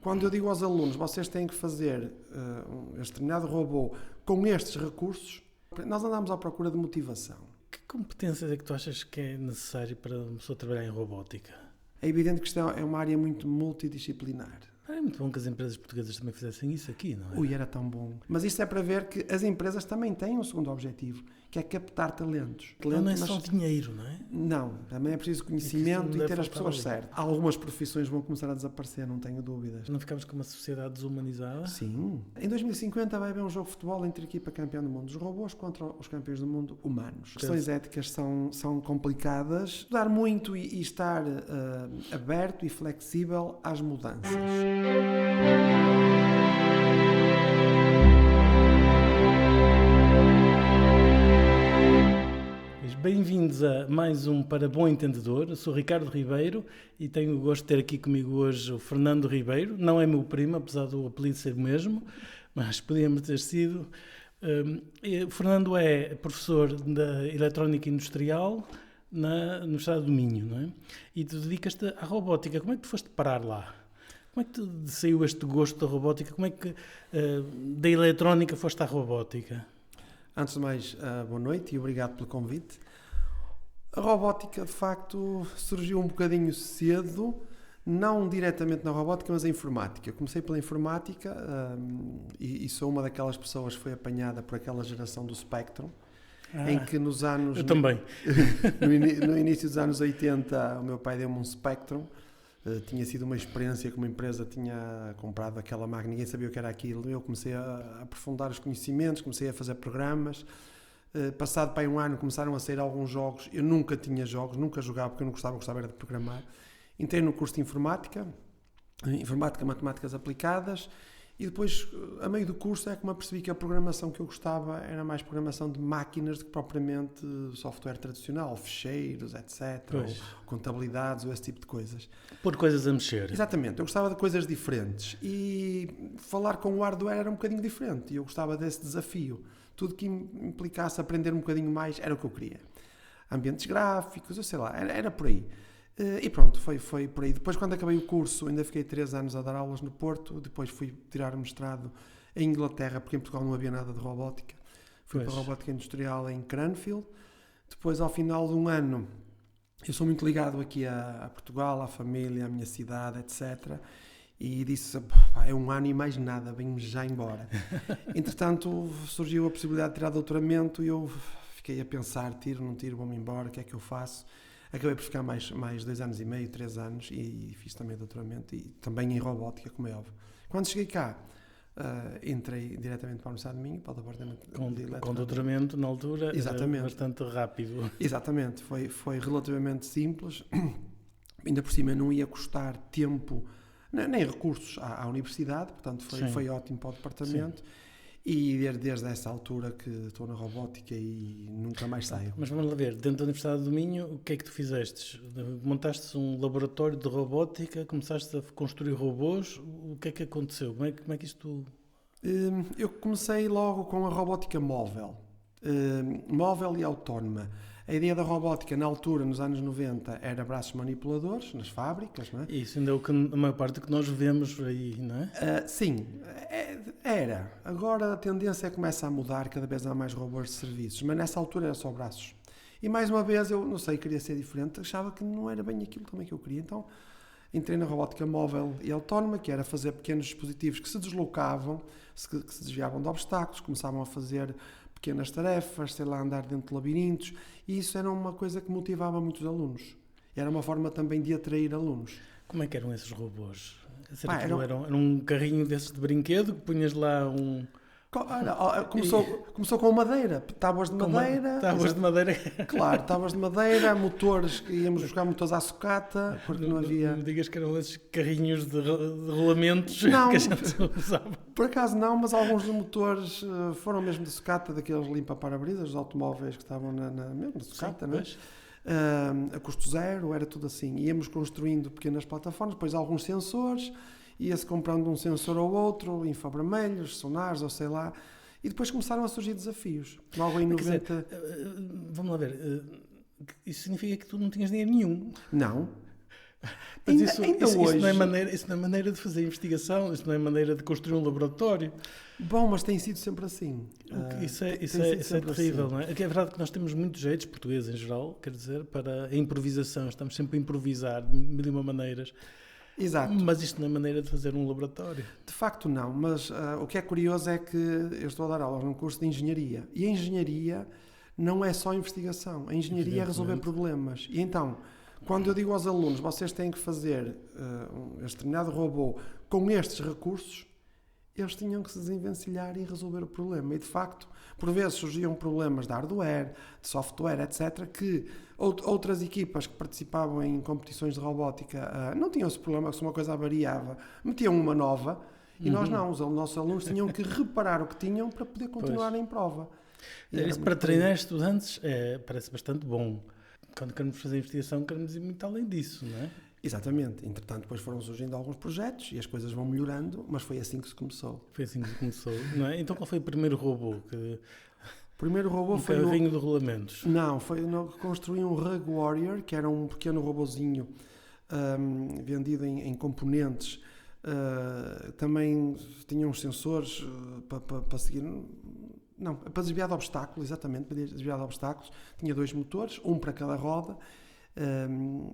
Quando eu digo aos alunos, vocês têm que fazer este determinado robô com estes recursos, nós andamos à procura de motivação. Que competências é que tu achas que é necessário para uma pessoa trabalhar em robótica? É evidente que isto é uma área muito multidisciplinar. É muito bom que as empresas portuguesas também fizessem isso aqui, não é? Ui, era tão bom. Mas isto é para ver que as empresas também têm um segundo objetivo, que é captar talentos. Não é só dinheiro, não é? Não, também é preciso conhecimento e ter as pessoas ali. certas. Algumas profissões vão começar a desaparecer, não tenho dúvidas. Não ficamos com uma sociedade desumanizada? Sim. Em 2050 vai haver um jogo de futebol entre a equipa campeã do mundo dos robôs contra os campeões do mundo humanos. As questões éticas são complicadas. Estudar muito e estar aberto e flexível às mudanças. Bem-vindos a mais um Para Bom Entendedor. Eu sou Ricardo Ribeiro e tenho o gosto de ter aqui comigo hoje o Fernando Ribeiro. Não é meu primo, apesar do apelido ser o mesmo, mas podíamos ter sido. O Fernando é professor da Eletrónica Industrial no estado do Minho, não é? E tu dedicas-te à robótica. Como é que tu foste parar lá? Como é que te saiu este gosto da robótica? Como é que da eletrónica foste à robótica? Antes de mais, boa noite e obrigado pelo convite. A robótica, de facto, surgiu um bocadinho cedo, não diretamente na robótica, mas na informática. Eu comecei pela informática e sou uma daquelas pessoas que foi apanhada por aquela geração do Spectrum, em que nos anos... Eu também. No início dos anos 80, o meu pai deu-me um Spectrum. Tinha sido uma experiência que uma empresa tinha comprado aquela máquina, ninguém sabia o que era aquilo. Eu comecei a aprofundar os conhecimentos, comecei a fazer programas. Passado para aí um ano começaram a sair alguns jogos. Eu nunca tinha jogos, nunca jogava porque eu não gostava era de programar. Entrei no curso de informática, matemáticas aplicadas, e depois, a meio do curso, é que me apercebi que a programação que eu gostava era mais programação de máquinas do que propriamente software tradicional, ficheiros, etc. Ou contabilidades ou esse tipo de coisas. Pôr coisas a mexer. Exatamente, eu gostava de coisas diferentes e falar com o hardware era um bocadinho diferente e eu gostava desse desafio. Tudo que implicasse aprender um bocadinho mais era o que eu queria. Ambientes gráficos, eu sei lá, era por aí. E pronto, foi por aí. Depois, quando acabei o curso, ainda fiquei 3 anos a dar aulas no Porto. Depois fui tirar o mestrado em Inglaterra, porque em Portugal não havia nada de robótica. Fui para a robótica industrial em Cranfield. Depois, ao final de um ano, eu sou muito ligado aqui a Portugal, à família, à minha cidade, etc. E disse, é um ano e mais nada, venho-me já embora. Entretanto, surgiu a possibilidade de tirar doutoramento e eu fiquei a pensar, tiro, não tiro, vou-me embora, o que é que eu faço? Acabei por ficar mais 2 anos e meio, 3 anos e fiz também doutoramento e também em robótica, como é óbvio. Quando cheguei cá, entrei diretamente para a Universidade de Minho, para o departamento de Eletrónica. Com doutoramento, na altura, exatamente. Bastante rápido. Exatamente, foi relativamente simples. Ainda por cima não ia custar tempo, nem recursos à universidade, portanto foi ótimo para o departamento. Sim. E desde essa altura que estou na robótica e nunca mais saio. Mas vamos lá ver, dentro da Universidade do Minho, o que é que tu fizeste? Montaste um laboratório de robótica, começaste a construir robôs, o que é que aconteceu? Como é que isto... Eu comecei logo com a robótica móvel e autónoma. A ideia da robótica, na altura, nos anos 90, era braços manipuladores nas fábricas, não é? Isso ainda é o que, a maior parte que nós vemos aí, não é? Sim, era. Agora a tendência começa a mudar, cada vez há mais robôs de serviços, mas nessa altura era só braços. E mais uma vez, eu não sei, queria ser diferente, achava que não era bem aquilo também que eu queria, então entrei na robótica móvel e autónoma, que era fazer pequenos dispositivos que se deslocavam, que se desviavam de obstáculos, começavam a fazer pequenas tarefas, sei lá, andar dentro de labirintos, e isso era uma coisa que motivava muitos alunos. Era uma forma também de atrair alunos. Como é que eram esses robôs? Era um carrinho desses de brinquedo que punhas lá um... Começou com madeira, tábuas de madeira. Tábuas de madeira. Claro, tábuas de madeira, motores, íamos buscar motores à sucata, porque não havia... Não digas que eram esses carrinhos de rolamentos não, que a gente usava. Por acaso não, mas alguns dos motores foram mesmo de sucata, daqueles limpa-parabrisas, os automóveis que estavam mesmo de sucata, não é? A custo zero, era tudo assim. Íamos construindo pequenas plataformas, depois alguns sensores, ia-se comprando um sensor ou outro, infravermelhos, sonares, ou sei lá, e depois começaram a surgir desafios. Logo em 90... vamos lá ver, isso significa que tu não tinhas dinheiro nenhum. Não. Mas Ainda isso hoje... não é maneira de fazer investigação, isso não é maneira de construir um laboratório. Bom, mas tem sido sempre assim. Isso é sempre terrível, assim. não é? É verdade que nós temos muitos jeitos, portugueses em geral, quer dizer, para a improvisação. Estamos sempre a improvisar de mil e uma maneiras. Exato. Mas isto não é maneira de fazer um laboratório. De facto não, mas o que é curioso é que eu estou a dar aulas num curso de engenharia. E a engenharia não é só investigação. A engenharia é resolver problemas. E então, quando eu digo aos alunos, vocês têm que fazer este determinado robô com estes recursos, eles tinham que se desenvencilhar e resolver o problema. E, de facto, por vezes surgiam problemas de hardware, de software, etc., que outras equipas que participavam em competições de robótica não tinham esse problema, se uma coisa variava, metiam uma nova, e nós não. Os nossos alunos tinham que reparar o que tinham para poder continuar em prova. Isso para treinar estudantes parece bastante bom. Quando queremos fazer investigação, queremos ir muito além disso, não é? Exatamente. Entretanto, depois foram surgindo alguns projetos e as coisas vão melhorando, mas foi assim que se começou. Foi assim que se começou, não é? Então qual foi o primeiro robô? O primeiro robô um foi carrinho de rolamentos? Não, construí um Rug Warrior, que era um pequeno robozinho vendido em componentes. Também tinha uns sensores para seguir... Não, para desviar de obstáculos, exatamente, para desviar de obstáculos. Tinha 2 motores, um para cada roda.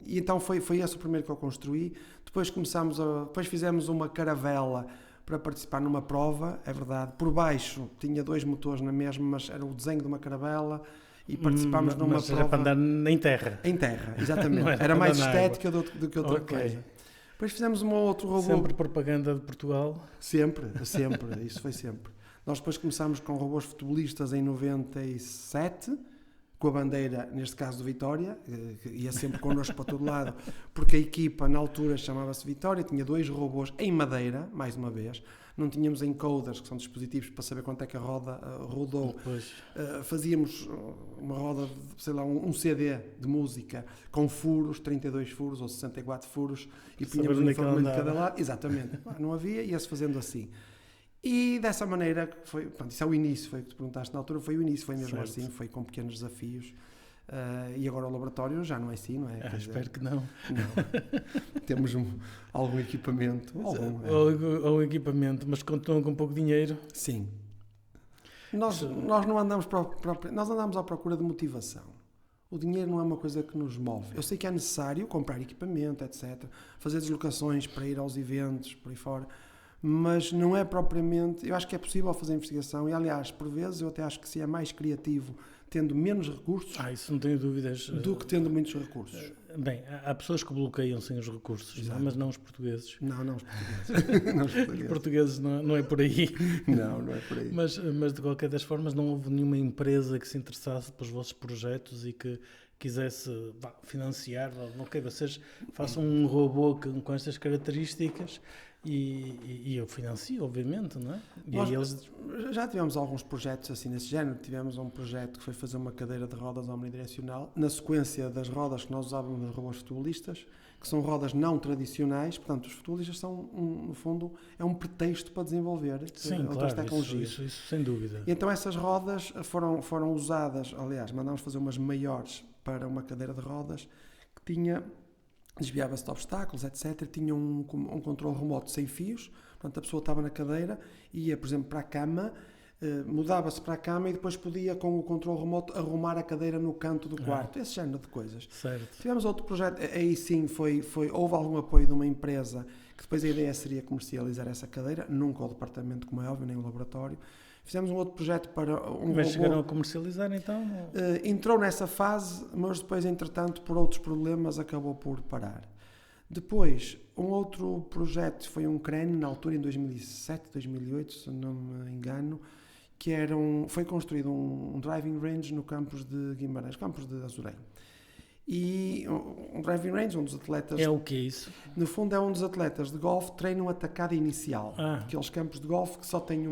E então foi esse o primeiro que eu construí. Depois depois fizemos uma caravela para participar numa prova, é verdade. Por baixo tinha 2 motores na mesma, mas era o desenho de uma caravela e participámos numa prova. Era para andar em terra. Em terra, exatamente. Era mais estética do que outra coisa. Depois fizemos um outro robô. Sempre propaganda de Portugal? Sempre, isso foi sempre. Nós depois começámos com robôs futebolistas em 97, com a bandeira, neste caso, do Vitória, que ia sempre connosco para todo lado, porque a equipa, na altura, chamava-se Vitória, tinha 2 robôs em madeira, mais uma vez, não tínhamos encoders, que são dispositivos para saber quanto é que a roda rodou. Fazíamos uma roda, sei lá, um CD de música, com furos, 32 furos ou 64 furos, e punhamos um informe de cada lado. Exatamente, não havia, ia-se fazendo assim. E dessa maneira, pronto, isso é o início, foi o que te perguntaste na altura, foi o início, foi mesmo assim, foi com pequenos desafios. E agora o laboratório já não é assim, não é? Espero que não. Não. Temos algum equipamento. Algum equipamento, mas continuam com pouco dinheiro. Sim. Nós não andamos nós andamos à procura de motivação. O dinheiro não é uma coisa que nos move. Eu sei que é necessário comprar equipamento, etc. Fazer deslocações para ir aos eventos, por aí fora. Mas não é propriamente... Eu acho que é possível fazer investigação e, aliás, por vezes, eu até acho que se é mais criativo tendo menos recursos... isso não tenho dúvidas. ...do que tendo muitos recursos. Bem, há pessoas que bloqueiam sem os recursos, não, mas não os portugueses. Não os portugueses. Os portugueses não é por aí. Não é por aí. Mas, de qualquer das formas, não houve nenhuma empresa que se interessasse pelos vossos projetos e que quisesse financiar. Ok, vocês façam um robô com estas características... E eu financio, obviamente, não é? Nós já tivemos alguns projetos assim desse género. Tivemos um projeto que foi fazer uma cadeira de rodas omnidirecional, na sequência das rodas que nós usávamos nos robôs futebolistas, que são rodas não tradicionais. Portanto, os futebolistas são, no fundo, é um pretexto para desenvolver outras tecnologias. Isso sem dúvida. E então essas rodas foram usadas, aliás, mandámos fazer umas maiores para uma cadeira de rodas que tinha... desviava-se de obstáculos, etc. Tinha um controle remoto sem fios, portanto a pessoa estava na cadeira, ia, por exemplo, para a cama, mudava-se para a cama e depois podia, com o controle remoto, arrumar a cadeira no canto do quarto, esse género de coisas. Certo. Tivemos outro projeto, aí sim houve algum apoio de uma empresa, que depois a ideia seria comercializar essa cadeira, nunca o departamento, como é óbvio, nem o laboratório. Fizemos um outro projeto para um Mas robô. chegaram a comercializar então? Entrou nessa fase, mas depois, entretanto, por outros problemas, acabou por parar. Depois, um outro projeto foi um crane, na altura em 2007, 2008, se não me engano, que foi construído um driving range no campus de Guimarães, campus de Azurém. E um driving range, onde os atletas... É o que é isso? No fundo é onde os atletas de golfe treinam a tacada inicial. Aqueles campos de golfe que só têm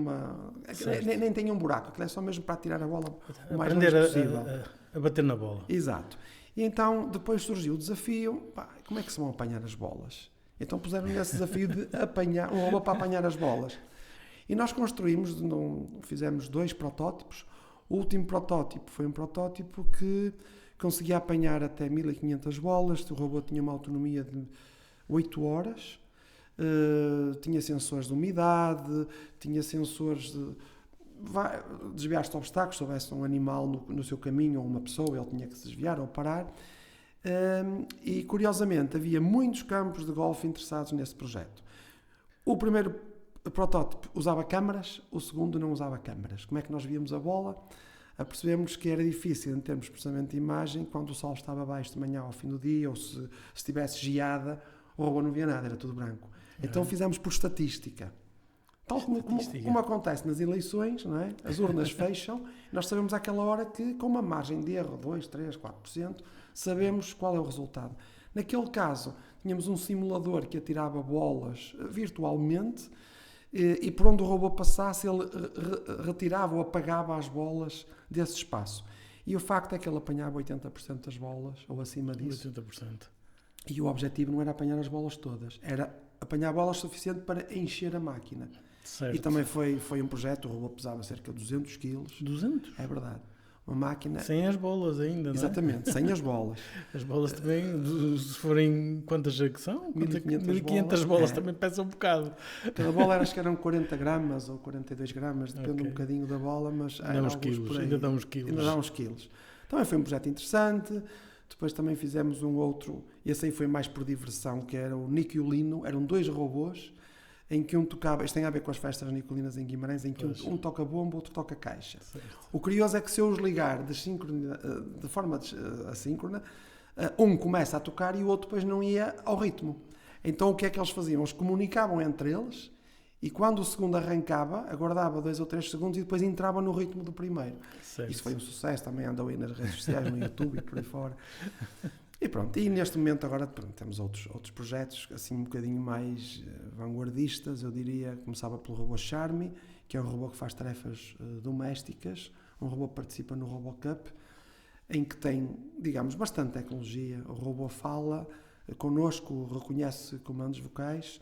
nem têm um buraco, aquilo é só mesmo para tirar a bola o mais longe possível. A bater na bola. Exato. E então depois surgiu o desafio, como é que se vão apanhar as bolas? Então puseram nesse desafio de apanhar, um robô para apanhar as bolas. E nós fizemos 2 protótipos. O último protótipo foi um protótipo que conseguia apanhar até 1500 bolas, o robô tinha uma autonomia de 8 horas, tinha sensores de umidade, tinha sensores de desviar-se de obstáculos, se houvesse um animal no seu caminho ou uma pessoa, ele tinha que se desviar ou parar. E curiosamente havia muitos campos de golfe interessados nesse projeto. O primeiro protótipo usava câmaras, o segundo não usava câmaras. Como é que nós víamos a bola? Apercebemos que era difícil em termos de processamento de imagem quando o sol estava baixo de manhã ao fim do dia, ou se estivesse geada, o robô não via nada, era tudo branco. Então fizemos por estatística. Tal como acontece nas eleições, não é? As urnas fecham, nós sabemos àquela hora que, com uma margem de erro, 2, 3, 4%, sabemos qual é o resultado. Naquele caso, tínhamos um simulador que atirava bolas virtualmente e por onde o robô passasse, ele retirava ou apagava as bolas desse espaço. E o facto é que ele apanhava 80% das bolas, ou acima disso. 80%. E o objetivo não era apanhar as bolas todas, era apanhar bolas suficiente para encher a máquina. Certo. E também foi um projeto, o robô pesava cerca de 200 kg. 200? É verdade. Uma máquina... Sem as bolas ainda, não é? Exatamente, sem as bolas. As bolas também, se forem... Quantas é que são? 1500 bolas também pesam um bocado. Cada bola acho que eram 40 gramas ou 42 gramas, depende um bocadinho da bola, mas... Ainda dá uns quilos. Ainda dá uns quilos. Também foi um projeto interessante. Depois também fizemos um outro, e esse aí foi mais por diversão, que era o Nico e o Lino. Eram 2 robôs em que um tocava, isto tem a ver com as festas nicolinas em Guimarães, em que um toca bomba, outro toca caixa. Certo. O curioso é que se eu os ligar de forma assíncrona, um começa a tocar e o outro depois não ia ao ritmo. Então o que é que eles faziam? Eles comunicavam entre eles e quando o segundo arrancava, aguardava 2 ou 3 segundos e depois entrava no ritmo do primeiro. Certo. Isso foi um sucesso, também andou aí nas redes sociais, no YouTube e por aí fora. E pronto, e neste momento agora temos outros projetos assim um bocadinho mais vanguardistas, eu diria. Começava pelo robô Charmy, que é um robô que faz tarefas domésticas, um robô que participa no RoboCup, em que tem, digamos, bastante tecnologia. O robô fala connosco, reconhece comandos vocais,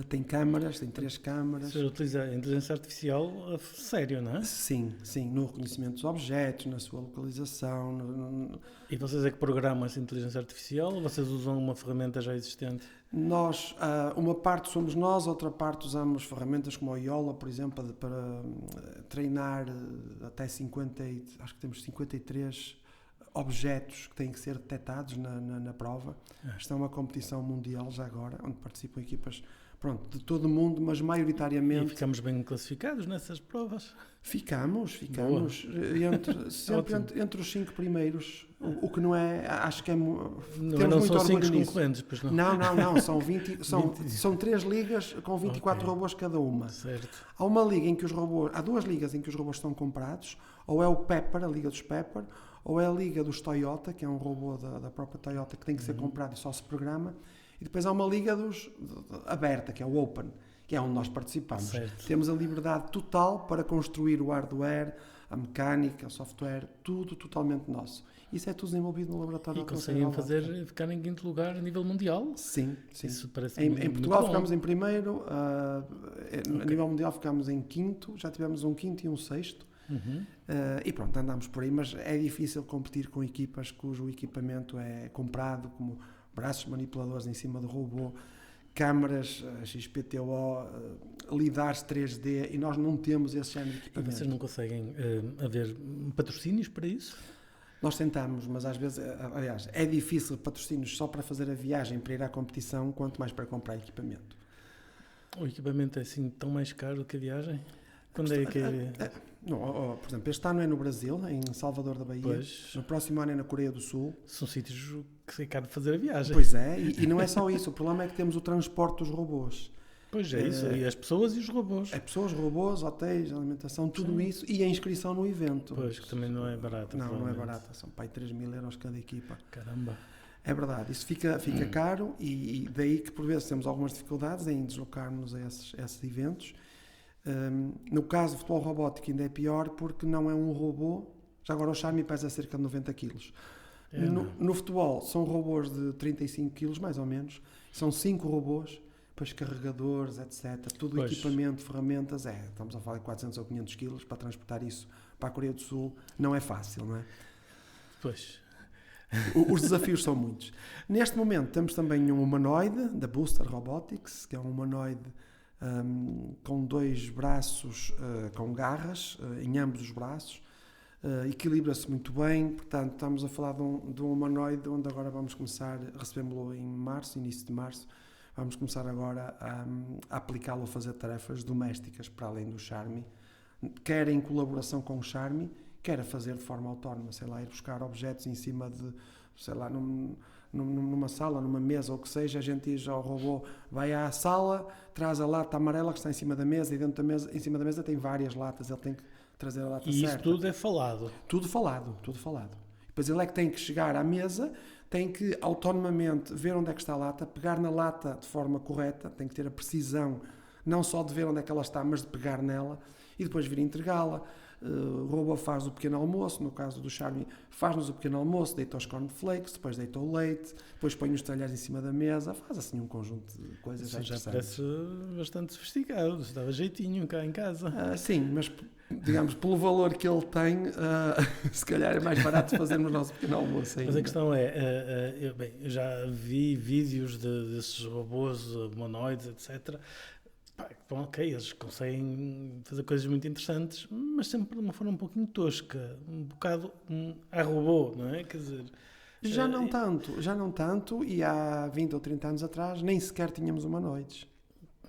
tem câmaras, tem 3 câmaras. Você utiliza a inteligência artificial a sério, não é? Sim, no reconhecimento dos objetos, na sua localização. E vocês é que programam essa inteligência artificial ou vocês usam uma ferramenta já existente? Nós, uma parte somos nós, outra parte usamos ferramentas como a Iola, por exemplo, para treinar até 50, acho que temos 53 objetos que têm que ser detectados na prova. Isto é uma competição mundial já agora, onde participam equipas de todo o mundo, mas maioritariamente... E ficamos bem classificados nessas provas? Ficamos sempre entre os 5 primeiros, o que não é, acho que é... Não são 5 concorrentes, pois não? Não, são 3 ligas com 24 robôs cada uma. Certo. Há 2 ligas em que os robôs estão comprados, ou é o Pepper, a liga dos Pepper, ou é a liga dos Toyota, que é um robô da própria Toyota que tem que ser comprado e só se programa, e depois há uma liga aberta, que é o Open, que é onde nós participamos. Certo. Temos a liberdade total para construir o hardware, a mecânica, o software, tudo totalmente nosso. Isso é tudo desenvolvido no laboratório. E conseguem ficar em 5º lugar a nível mundial? Sim. Isso parece em Portugal ficámos em primeiro, a nível mundial ficámos em 5º, já tivemos um 5º e um 6º. E pronto, andámos por aí, mas é difícil competir com equipas cujo equipamento é comprado, como braços manipuladores em cima do robô, câmaras, XPTO, LIDARs 3D, e nós não temos esse género de equipamento. E vocês não conseguem haver patrocínios para isso? Nós tentamos, mas às vezes, aliás, é difícil patrocínios só para fazer a viagem, para ir à competição, quanto mais para comprar equipamento. O equipamento é assim tão mais caro que a viagem? Quando é que por exemplo, este ano é no Brasil, em Salvador da Bahia. Pois. No próximo ano é na Coreia do Sul. São sítios que é caro de fazer a viagem. Pois é, e não é só isso. O problema é que temos o transporte dos robôs. Pois é, isso. E as pessoas e os robôs. É pessoas, robôs, hotéis, alimentação, tudo isso. E a inscrição no evento. Pois, que também não é barata. Não é barata. São para aí 3.000 euros cada equipa. Caramba. É verdade. Isso fica caro e daí que por vezes temos algumas dificuldades em deslocar-nos a esses eventos. No caso do futebol robótico ainda é pior porque não é um robô. Já agora o Charmy pesa cerca de 90 kg. No futebol são robôs de 35 kg mais ou menos. São 5 robôs, depois carregadores, etc. Tudo equipamento, ferramentas. Estamos a falar de 400 ou 500 kg para transportar isso para a Coreia do Sul. Não é fácil, não é? Pois. Os desafios são muitos. Neste momento temos também um humanoide da Booster Robotics, que é um humanoide com 2 braços com garras em ambos os braços. Equilibra-se muito bem, portanto estamos a falar de um humanoide onde agora vamos começar, recebemos-lo em março, início de março, vamos começar agora a aplicá-lo a fazer tarefas domésticas para além do Charme, quer em colaboração com o Charme, quer a fazer de forma autónoma, sei lá, ir buscar objetos em cima de, sei lá, numa sala, numa mesa ou o que seja, a gente diz ao robô, vai à sala, traz a lata amarela que está em cima da mesa e dentro da mesa, em cima da mesa tem várias latas, ele tem que trazer a lata certa. E isso tudo é falado? Tudo falado. Depois ele é que tem que chegar à mesa, tem que autonomamente ver onde é que está a lata, pegar na lata de forma correta, tem que ter a precisão, não só de ver onde é que ela está, mas de pegar nela e depois vir entregá-la. O robô faz o pequeno almoço, no caso do Charme, faz-nos o pequeno almoço, deita os cornflakes, depois deita o leite, depois põe os talheres em cima da mesa, faz assim um conjunto de coisas. Isso já parece bastante sofisticado, dava jeitinho cá em casa. Sim, mas digamos, pelo valor que ele tem, se calhar é mais barato fazermos o nosso pequeno almoço ainda. Mas a questão é, eu já vi vídeos desses robôs humanoides, etc. Bom, ok, eles conseguem fazer coisas muito interessantes, mas sempre de uma forma um pouquinho tosca, um bocado a robô, não é? Quer dizer... Já não tanto, e há 20 ou 30 anos atrás nem sequer tínhamos humanoides,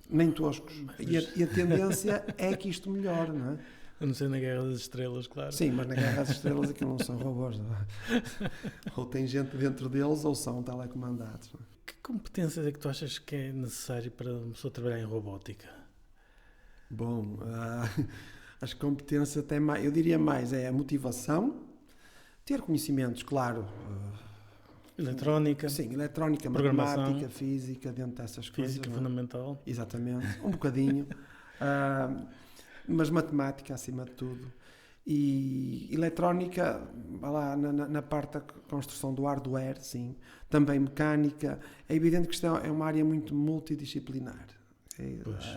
nem toscos. E a tendência é que isto melhore, não é? A não ser na Guerra das Estrelas, claro. Sim, mas na Guerra das Estrelas aquilo não são robôs, não é? Ou tem gente dentro deles ou são telecomandados. Não é? Que competências é que tu achas que é necessário para uma pessoa trabalhar em robótica? Bom, as competências até mais, eu diria mais, é a motivação, ter conhecimentos, claro. Eletrónica. Sim, eletrónica, matemática, física, dentro dessas coisas. Física fundamental. Exatamente, um bocadinho. Mas matemática acima de tudo. E eletrónica, lá na parte da construção do hardware, sim. Também mecânica. É evidente que isto é uma área muito multidisciplinar.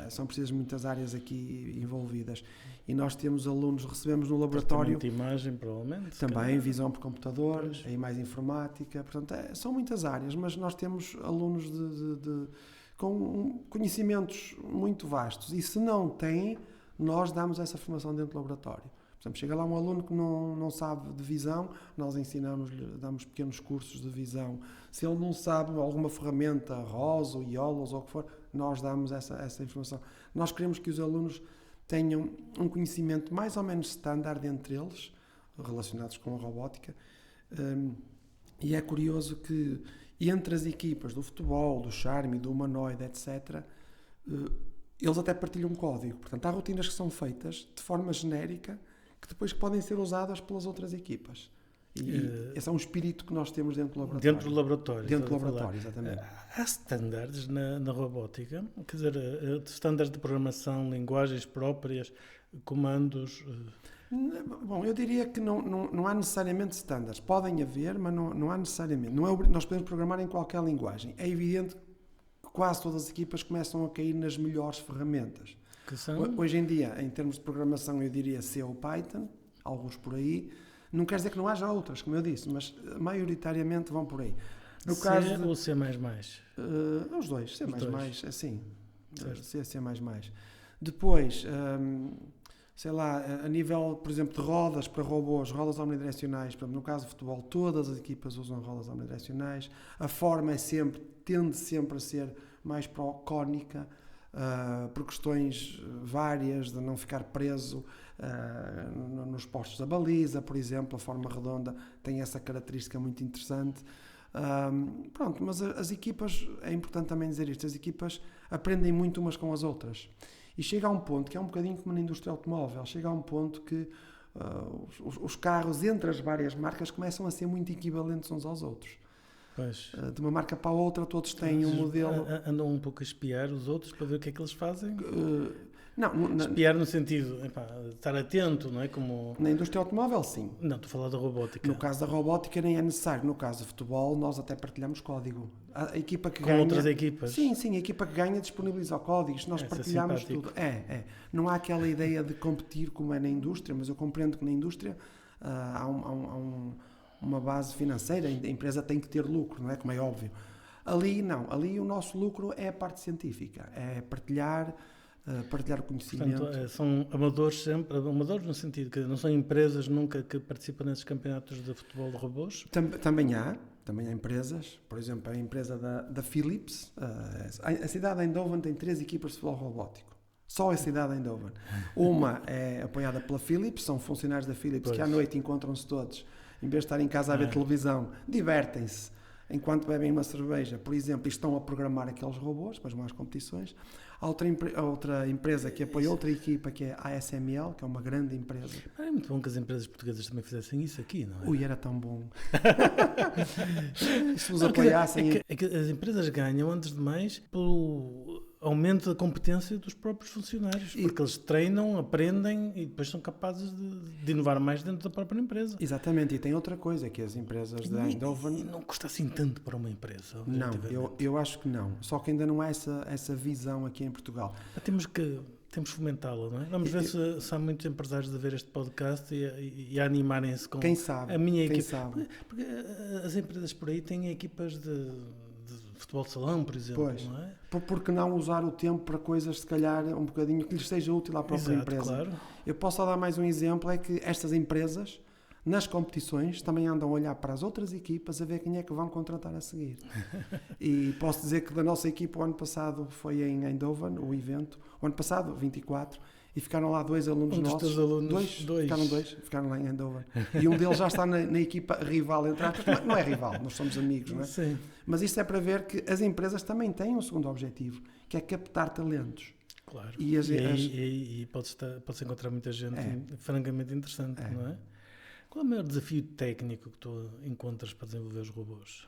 São precisas muitas áreas aqui envolvidas. E nós temos alunos, recebemos no laboratório... de imagem, provavelmente. Também, visão por computador, aí mais informática. Portanto, são muitas áreas, mas nós temos alunos com conhecimentos muito vastos. E se não têm, nós damos essa formação dentro do laboratório. Por exemplo, chega lá um aluno que não sabe de visão, nós ensinamos-lhe, damos pequenos cursos de visão. Se ele não sabe alguma ferramenta, ROS ou IOLOS ou o que for, nós damos essa informação. Nós queremos que os alunos tenham um conhecimento mais ou menos standard entre eles, relacionados com a robótica. E é curioso que entre as equipas do futebol, do Charme, do humanoide, etc., eles até partilham um código. Portanto, há rotinas que são feitas de forma genérica que depois podem ser usadas pelas outras equipas. E esse é um espírito que nós temos dentro do laboratório. Dentro do laboratório. Dentro do laboratório, exatamente. Há standards na robótica? Quer dizer, standards de programação, linguagens próprias, comandos... Bom, eu diria que não há necessariamente standards. Podem haver, mas não há necessariamente. Nós podemos programar em qualquer linguagem. É evidente que quase todas as equipas começam a cair nas melhores ferramentas. Que são? Hoje em dia, em termos de programação, eu diria C ou Python, alguns por aí. Não quer dizer que não haja outras, como eu disse, mas maioritariamente vão por aí. No caso ou C++? Os dois, C++, assim. C++. Depois, sei lá, a nível, por exemplo, de rodas para robôs, rodas omnidirecionais, por exemplo, no caso de futebol, todas as equipas usam rodas omnidirecionais. A forma tende sempre a ser mais cónica, por questões várias, de não ficar preso nos postos da baliza, por exemplo. A forma redonda tem essa característica muito interessante. Pronto, mas as equipas, é importante também dizer isto, as equipas aprendem muito umas com as outras. E chega a um ponto, que é um bocadinho como na indústria automóvel, chega a um ponto que os carros entre as várias marcas começam a ser muito equivalentes uns aos outros. Pois. De uma marca para a outra, todos têm um modelo... Andam um pouco a espiar os outros para ver o que é que eles fazem? Não, espiar no sentido de estar atento, não é? Como... Na indústria automóvel, sim. Não, estou a falar da robótica. No caso da robótica nem é necessário. No caso de futebol, nós até partilhamos código. A equipa que com ganha... outras equipas? Sim, a equipa que ganha disponibiliza o código. Nós partilhamos tudo. Não há aquela ideia de competir como é na indústria, mas eu compreendo que na indústria há uma base financeira, a empresa tem que ter lucro, não é? Como é óbvio. Ali não, ali o nosso lucro é a parte científica, é partilhar o conhecimento. Portanto, são amadores sempre, amadores no sentido que não são empresas nunca que participam nesses campeonatos de futebol de robôs? Também há empresas, por exemplo, a empresa da Philips, a cidade de Eindhoven tem 3 equipas de futebol robótico. Só a cidade de Eindhoven. Uma é apoiada pela Philips, são funcionários da Philips que à noite encontram-se todos, em vez de estar em casa a ver televisão, divertem-se enquanto bebem uma cerveja, por exemplo, e estão a programar aqueles robôs para as competições. Há outra empresa que apoia outra equipa, que é a ASML, que é uma grande empresa. É muito bom que as empresas portuguesas também fizessem isso aqui, não é? Ui, era tão bom. Se nos apoiassem... É que as empresas ganham, antes de mais, pelo aumento da competência dos próprios funcionários, porque eles treinam, aprendem e depois são capazes de inovar mais dentro da própria empresa. Exatamente, e tem outra coisa, que as empresas de Eindhoven... E não custa assim tanto para uma empresa? Não, eu acho que não. Só que ainda não há essa visão aqui em Portugal. Temos que fomentá-la, não é? Vamos ver se há muitos empresários a ver este podcast e a animarem-se com quem sabe, a minha quem equipa. Sabe. Porque as empresas por aí têm equipas de futebol de salão, por exemplo, pois, não é? Por que não usar o tempo para coisas, se calhar, um bocadinho que lhes seja útil à própria empresa? Claro. Eu posso dar mais um exemplo, é que estas empresas, nas competições, também andam a olhar para as outras equipas a ver quem é que vão contratar a seguir. E posso dizer que da nossa equipa, o ano passado foi em Eindhoven, o evento, o ano passado, 24, e ficaram lá 2 alunos nossos. Ficaram lá em Eindhoven. E um deles já está na equipa rival, entre aspas. Não é rival, nós somos amigos, não é? Sim. Mas isto é para ver que as empresas também têm um segundo objetivo, que é captar talentos. Claro. E pode-se encontrar muita gente francamente interessante, não é? Qual é o maior desafio técnico que tu encontras para desenvolver os robôs?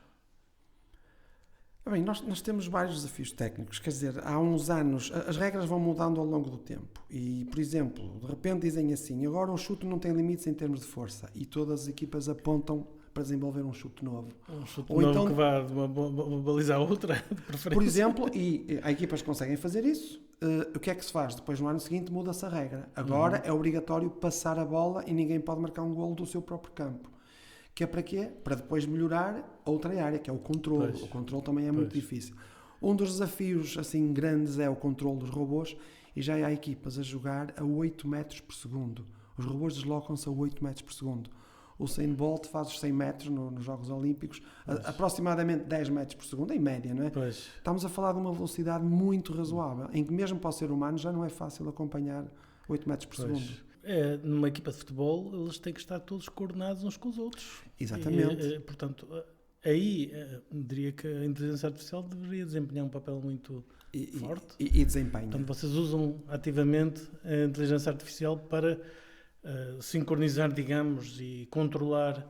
Bem, nós temos vários desafios técnicos, quer dizer, há uns anos as regras vão mudando ao longo do tempo e, por exemplo, de repente dizem assim, agora um chute não tem limites em termos de força e todas as equipas apontam para desenvolver um chute novo. Um chute novo então, que vá de uma baliza à outra, de preferência. Por exemplo, e há equipas que conseguem fazer isso, o que é que se faz? Depois no ano seguinte muda-se a regra. Agora é obrigatório passar a bola e ninguém pode marcar um golo do seu próprio campo. Que é para quê? Para depois melhorar outra área, que é o controle. O controle também é muito difícil. Um dos desafios assim grandes é o controle dos robôs e já há equipas a jogar a 8 metros por segundo. Os robôs deslocam-se a 8 metros por segundo. O Usain Bolt faz os 100 metros nos Jogos Olímpicos, aproximadamente 10 metros por segundo, em média, não é? Estamos a falar de uma velocidade muito razoável, em que mesmo para o ser humano já não é fácil acompanhar 8 metros por segundo. Numa equipa de futebol, eles têm que estar todos coordenados uns com os outros. Exatamente. Portanto, aí diria que a inteligência artificial deveria desempenhar um papel muito forte. E desempenha. Portanto, vocês usam ativamente a inteligência artificial para sincronizar, digamos, e controlar.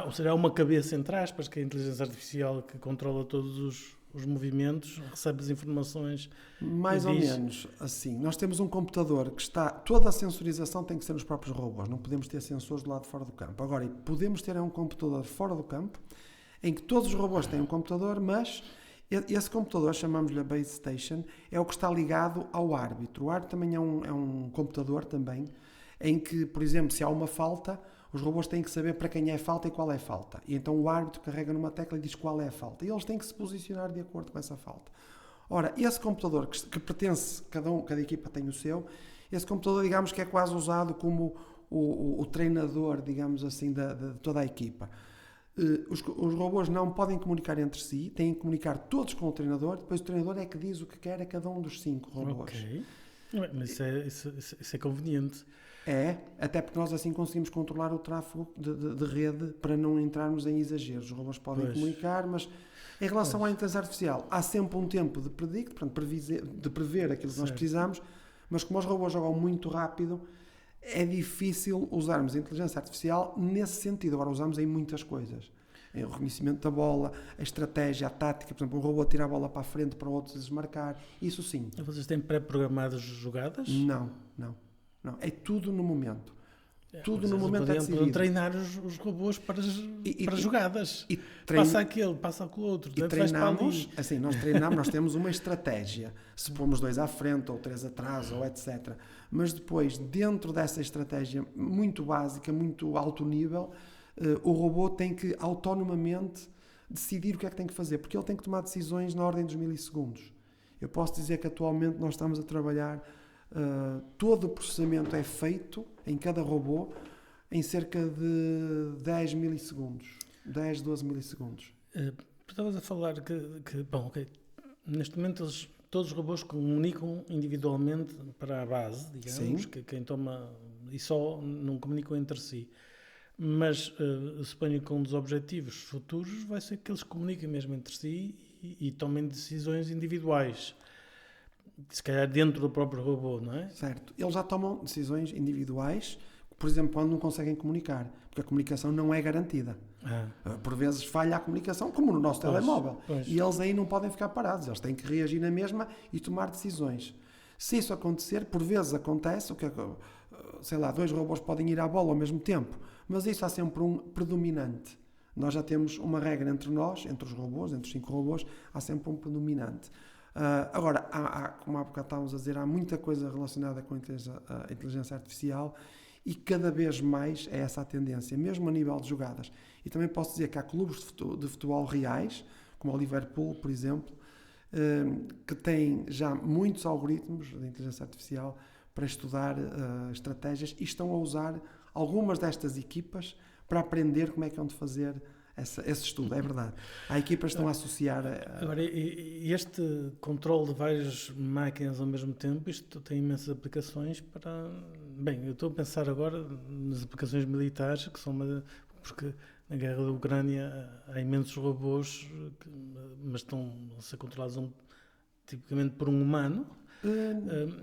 Ou seja, há uma cabeça, entre aspas, que é a inteligência artificial que controla todos os movimentos, recebe as informações. Mais ou menos assim. Nós temos um computador que está... Toda a sensorização tem que ser nos próprios robôs. Não podemos ter sensores do lado de fora do campo. Agora, podemos ter um computador fora do campo, em que todos os robôs têm um computador, mas esse computador, chamamos-lhe a base station, é o que está ligado ao árbitro. O árbitro também é um computador também, em que, por exemplo, se há uma falta, os robôs têm que saber para quem é a falta e qual é a falta. E então o árbitro carrega numa tecla e diz qual é a falta. E eles têm que se posicionar de acordo com essa falta. Ora, esse computador que pertence, cada equipa tem o seu, esse computador, digamos que é quase usado como o treinador, digamos assim, de toda a equipa. Os robôs não podem comunicar entre si, têm que comunicar todos com o treinador, depois o treinador é que diz o que quer a cada um dos 5 robôs. Ok, mas isso é conveniente. Até porque nós assim conseguimos controlar o tráfego de rede para não entrarmos em exageros. Os robôs podem comunicar, mas em relação à inteligência artificial, há sempre um tempo de predict, portanto, de prever aquilo que nós precisamos, mas como os robôs jogam muito rápido, é difícil usarmos a inteligência artificial nesse sentido. Agora usamos em muitas coisas. O reconhecimento da bola, a estratégia, a tática, por exemplo, um robô tirar a bola para a frente para outros desmarcar, isso sim. Vocês têm pré-programadas jogadas? Não. É tudo no momento. Tudo no momento é decidido. Podem treinar os robôs para jogadas. Passa aquele outro. E treinamos, assim, nós treinamos, nós temos uma estratégia. Se pomos 2 à frente ou 3 atrás ou etc. Mas depois, dentro dessa estratégia muito básica, muito alto nível, o robô tem que autonomamente decidir o que é que tem que fazer, porque ele tem que tomar decisões na ordem dos milissegundos. Eu posso dizer que atualmente nós estamos a trabalhar, todo o processamento é feito em cada robô em cerca de 10 milissegundos, 10, 12 milissegundos. Estavas a falar bom, ok, neste momento todos os robôs comunicam individualmente para a base, digamos, que quem toma, e só não comunicam entre si. Mas suponho que um dos objetivos futuros vai ser que eles comuniquem mesmo entre si e tomem decisões individuais. Se calhar dentro do próprio robô, não é? Certo. Eles já tomam decisões individuais, por exemplo, quando não conseguem comunicar, porque a comunicação não é garantida. Por vezes falha a comunicação, como no nosso telemóvel. E eles aí não podem ficar parados, eles têm que reagir na mesma e tomar decisões. Se isso acontecer, por vezes acontece, sei lá, 2 robôs podem ir à bola ao mesmo tempo, mas isso há sempre um predominante. Nós já temos uma regra entre nós, entre os robôs, entre os 5 robôs, há sempre um predominante. Agora, como há bocado estávamos a dizer, há muita coisa relacionada com a inteligência artificial e cada vez mais é essa a tendência, mesmo a nível de jogadas. E também posso dizer que há clubes de futebol reais, como o Liverpool, por exemplo, que têm já muitos algoritmos de inteligência artificial para estudar estratégias e estão a usar algumas destas equipas para aprender como é que hão de fazer esse estudo, é verdade. Há equipas que estão a associar... Agora, este controle de várias máquinas ao mesmo tempo, isto tem imensas aplicações para... Bem, eu estou a pensar agora nas aplicações militares, que são... Porque na guerra da Ucrânia há imensos robôs, mas estão a ser controlados tipicamente por um humano.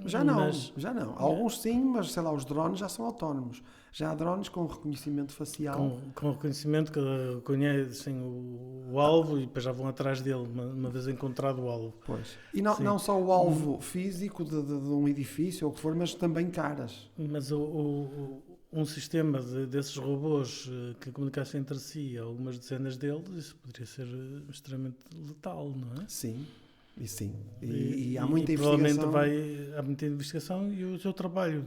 Já não. Alguns sim, mas sei lá, os drones já são autónomos. Já há drones com reconhecimento facial. Com reconhecimento que conhecem o alvo e depois já vão atrás dele, uma vez encontrado o alvo. Pois. E não só o alvo físico de um edifício ou o que for, mas também caras. Mas um sistema desses robôs que comunicassem entre si, algumas dezenas deles, isso poderia ser extremamente letal, não é? Sim. E há muita investigação. Provavelmente há muita investigação e o seu trabalho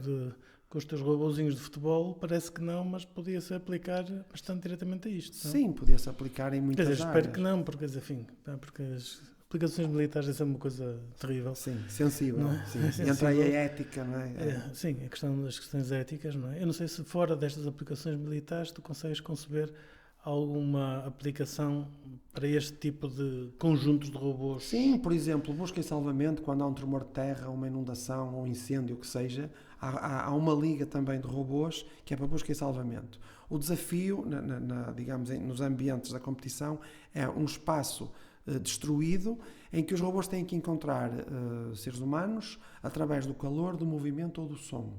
com os teus robôzinhos de futebol parece que não, mas podia-se aplicar bastante diretamente a isto. Não? Sim, podia-se aplicar em muitas áreas. Espero que não, porque as aplicações militares é uma coisa terrível. Sim, sensível. Não é? Sim. Entra aí a ética, não é? Sim, a questão das questões éticas, não é? Eu não sei se fora destas aplicações militares tu consegues conceber alguma aplicação para este tipo de conjuntos de robôs? Sim, por exemplo, busca e salvamento, quando há um tremor de terra, uma inundação, um incêndio, o que seja, há uma liga também de robôs que é para busca e salvamento. O desafio, digamos, nos ambientes da competição, é um espaço destruído em que os robôs têm que encontrar seres humanos através do calor, do movimento ou do som.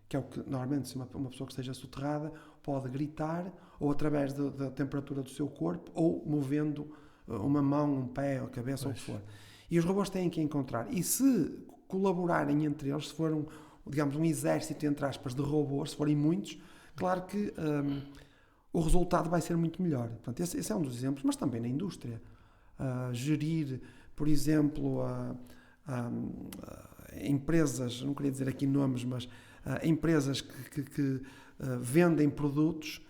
Que é o que, normalmente, se uma pessoa que esteja soterrada pode gritar, ou através da temperatura do seu corpo, ou movendo uma mão, um pé, a cabeça, ou o que for. E os robôs têm que encontrar. E se colaborarem entre eles, se for digamos, um exército, entre aspas, de robôs, se forem muitos, claro que o resultado vai ser muito melhor. Portanto, esse é um dos exemplos, mas também na indústria. Gerir, por exemplo, empresas, não queria dizer aqui nomes, mas empresas que vendem produtos,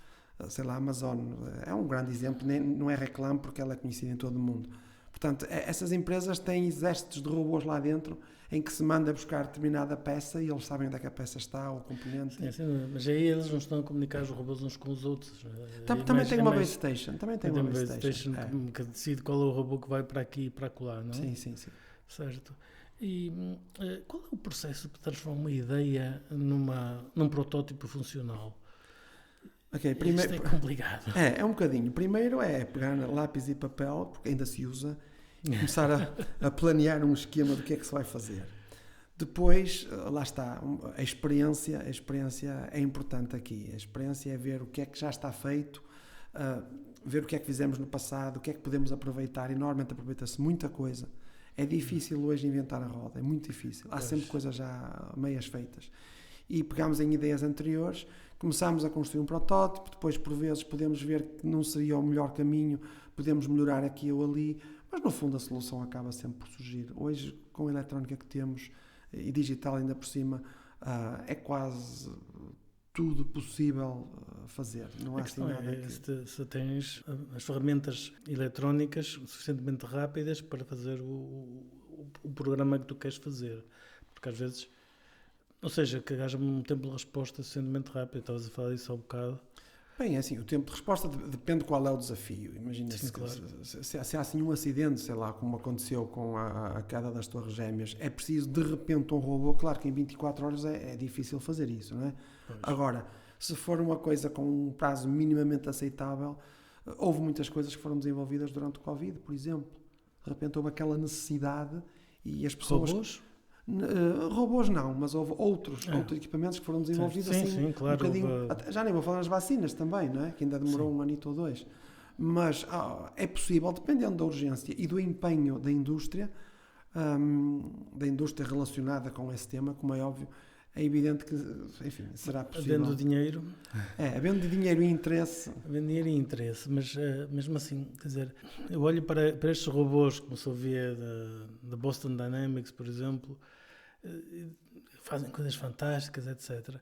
sei lá, a Amazon é um grande exemplo, não é reclame porque ela é conhecida em todo o mundo. Portanto, essas empresas têm exércitos de robôs lá dentro em que se manda buscar determinada peça e eles sabem onde é que a peça está, ou o componente. Sim, mas aí eles não estão a comunicar os robôs uns com os outros. Também tem uma base station. Também tem uma base station que decide qual é o robô que vai para aqui e para acolá, não é? Sim. Certo. E qual é o processo que transforma uma ideia num protótipo funcional? Isto é complicado. É um bocadinho. Primeiro é pegar lápis e papel, porque ainda se usa, e começar a planear um esquema do que é que se vai fazer. Depois, lá está, a experiência é importante aqui. A experiência é ver o que é que já está feito, ver o que é que fizemos no passado, o que é que podemos aproveitar, e normalmente aproveita-se muita coisa. É difícil hoje inventar a roda, é muito difícil. Há sempre coisas já meias feitas. E pegamos em ideias anteriores, começamos a construir um protótipo, depois por vezes podemos ver que não seria o melhor caminho, podemos melhorar aqui ou ali, mas no fundo a solução acaba sempre por surgir. Hoje, com a eletrónica que temos e digital ainda por cima, é quase tudo possível fazer. Não A há assim questão nada é se tens as ferramentas eletrónicas suficientemente rápidas para fazer o programa que tu queres fazer. Porque às vezes, ou seja, que haja um tempo de resposta suficientemente rápido. Estavas a falar disso há um bocado. Bem, é assim, o tempo de resposta depende qual é o desafio. Imagina Sim, claro. se há assim um acidente, sei lá, como aconteceu com a queda das Torres Gêmeas, é preciso de repente um robô. Claro que em 24 horas é difícil fazer isso, não é? Pois. Agora, se for uma coisa com um prazo minimamente aceitável, houve muitas coisas que foram desenvolvidas durante o Covid, por exemplo. De repente houve aquela necessidade e as pessoas... Robôs? Robôs não, mas houve outros equipamentos que foram desenvolvidos sim, claro, um bocadinho, já nem vou falar nas vacinas também, não é? Que ainda demorou um anito ou dois, mas é possível, dependendo da urgência e do empenho da indústria relacionada com esse tema, como é óbvio, é evidente que, enfim, será possível. Havendo dinheiro. Havendo dinheiro e interesse. Havendo dinheiro e interesse, mas mesmo assim, quer dizer, eu olho para estes robôs, como se ouvia da Boston Dynamics, por exemplo, fazem coisas fantásticas, etc.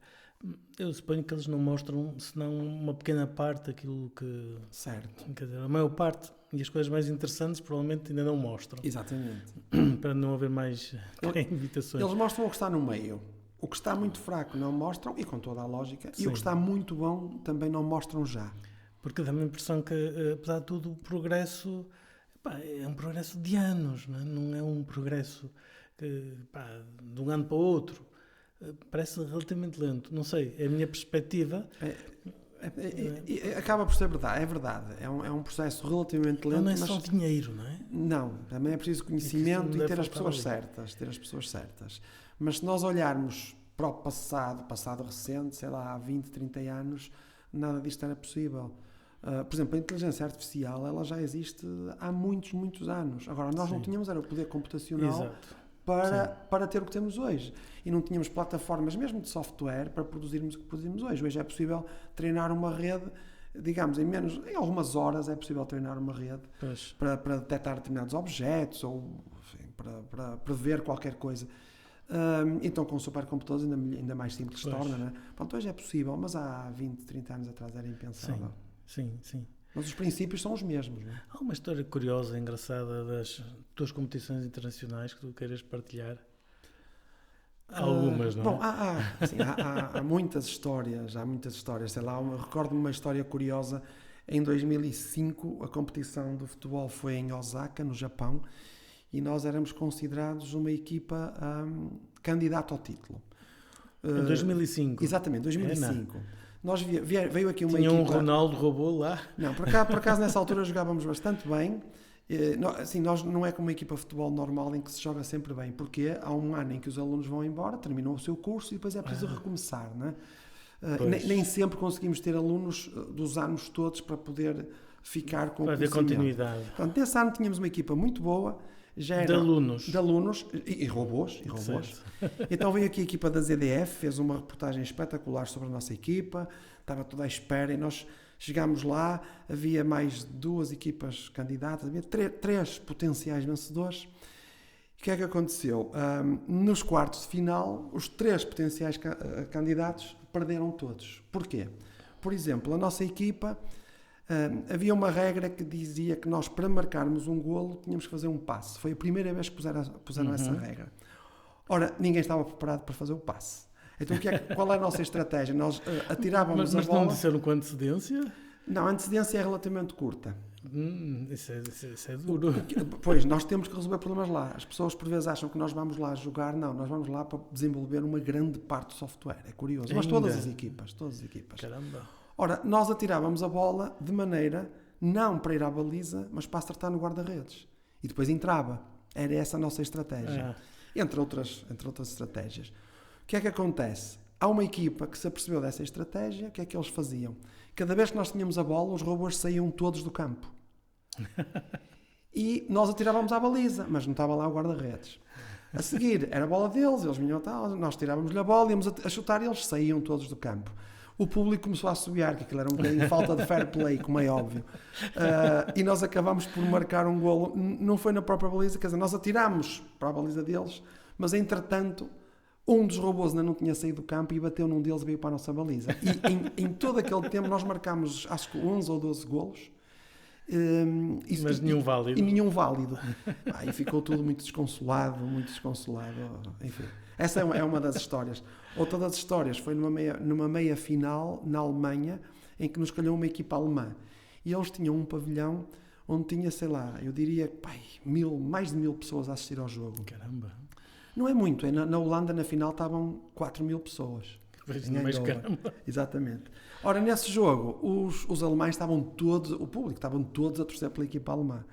Eu suponho que eles não mostram, senão uma pequena parte daquilo que... Certo. Quer dizer, a maior parte e as coisas mais interessantes provavelmente ainda não mostram. Exatamente. Para não haver mais invitações. Eles mostram o que está no meio. O que está muito fraco não mostram, e com toda a lógica, Sim. e o que está muito bom também não mostram já. Porque dá-me a impressão que, apesar de tudo, o progresso é um progresso de anos, não é um progresso que, de um ano para o outro. Parece relativamente lento. Não sei, é a minha perspectiva. Acaba por ser verdade, é verdade. É um processo relativamente lento. Não é só dinheiro, não é? Não, também é preciso conhecimento e ter as pessoas ali. certas. Mas se nós olharmos para o passado recente, sei lá, há 20, 30 anos, nada disto era possível. Por exemplo, a inteligência artificial, ela já existe há muitos, muitos anos. Agora, nós não tínhamos era o poder computacional para ter o que temos hoje. E não tínhamos plataformas mesmo de software para produzirmos o que produzimos hoje. Hoje é possível treinar uma rede, digamos, em algumas horas é possível treinar uma rede para detectar determinados objetos ou enfim, para prever qualquer coisa. Então com supercomputadores ainda mais simples se torna, não é? Pronto, hoje é possível, mas há 20, 30 anos atrás era impensável. Sim. Mas os princípios são os mesmos, não é? Há uma história curiosa, engraçada das tuas competições internacionais que tu queiras partilhar? Há algumas, não é? Bom, há muitas histórias, sei lá, recordo-me uma história curiosa. Em 2005 a competição do futebol foi em Osaka, no Japão, e nós éramos considerados uma equipa candidata ao título. Em 2005? Exatamente, 2005. Veio aqui uma Tinha equipa... um Ronaldo robô lá? Não, por acaso nessa altura jogávamos bastante bem. Nós não é como uma equipa de futebol normal em que se joga sempre bem, porque há um ano em que os alunos vão embora, terminam o seu curso e depois é preciso recomeçar, não é? Nem sempre conseguimos ter alunos dos anos todos para poder ficar com o conhecimento. Para haver continuidade. Portanto, nesse ano tínhamos uma equipa muito boa, já era de alunos e robôs. Então veio aqui a equipa da ZDF, fez uma reportagem espetacular sobre a nossa equipa, estava toda à espera e nós chegámos lá, havia mais 2 equipas candidatas, havia 3 potenciais vencedores. O que é que aconteceu? Nos quartos de final, os 3 potenciais candidatos perderam todos. Porquê? Por exemplo, a nossa equipa... havia uma regra que dizia que nós, para marcarmos um golo, tínhamos que fazer um passe. Foi a primeira vez que puseram essa regra. Ora, ninguém estava preparado para fazer o passe. Então, qual é a nossa estratégia? Nós atirávamos a bola... Mas não disseram com antecedência? Não, a antecedência é relativamente curta. Isso é duro. Pois, nós temos que resolver problemas lá. As pessoas, por vezes, acham que nós vamos lá jogar. Não, nós vamos lá para desenvolver uma grande parte do software. É curioso. Mas todas as equipas. Caramba. Ora, nós atirávamos a bola de maneira não para ir à baliza, mas para acertar no guarda-redes. E depois entrava. Era essa a nossa estratégia. Entre outras estratégias. O que é que acontece? Há uma equipa que se apercebeu dessa estratégia. O que é que eles faziam? Cada vez que nós tínhamos a bola, os robôs saíam todos do campo. E nós atirávamos à baliza, mas não estava lá o guarda-redes. A seguir, era a bola deles, eles vinham tal, nós tirávamos-lhe a bola, íamos a chutar e eles saíam todos do campo. O público começou a assobiar, que aquilo era um bocadinho de falta de fair play, como é óbvio. E nós acabámos por marcar um golo. Não foi na própria baliza, quer dizer, nós atirámos para a baliza deles, mas entretanto Um dos robôs ainda não tinha saído do campo e bateu num deles e veio para a nossa baliza. E em todo aquele tempo nós marcámos, acho que 11 ou 12 golos. Mas nenhum válido. E nenhum válido. E ficou tudo muito desconsolado. Enfim, essa é uma das histórias. Outra das histórias foi numa meia final na Alemanha, em que nos calhou uma equipa alemã. E eles tinham um pavilhão onde tinha, sei lá, eu diria, mais de 1000 pessoas a assistir ao jogo. Caramba. Não é muito. Na Holanda, na final, estavam 4000 pessoas. Mais caramba. Exatamente. Ora, nesse jogo, os alemães estavam todos, o público, estavam todos a torcer pela equipa alemã.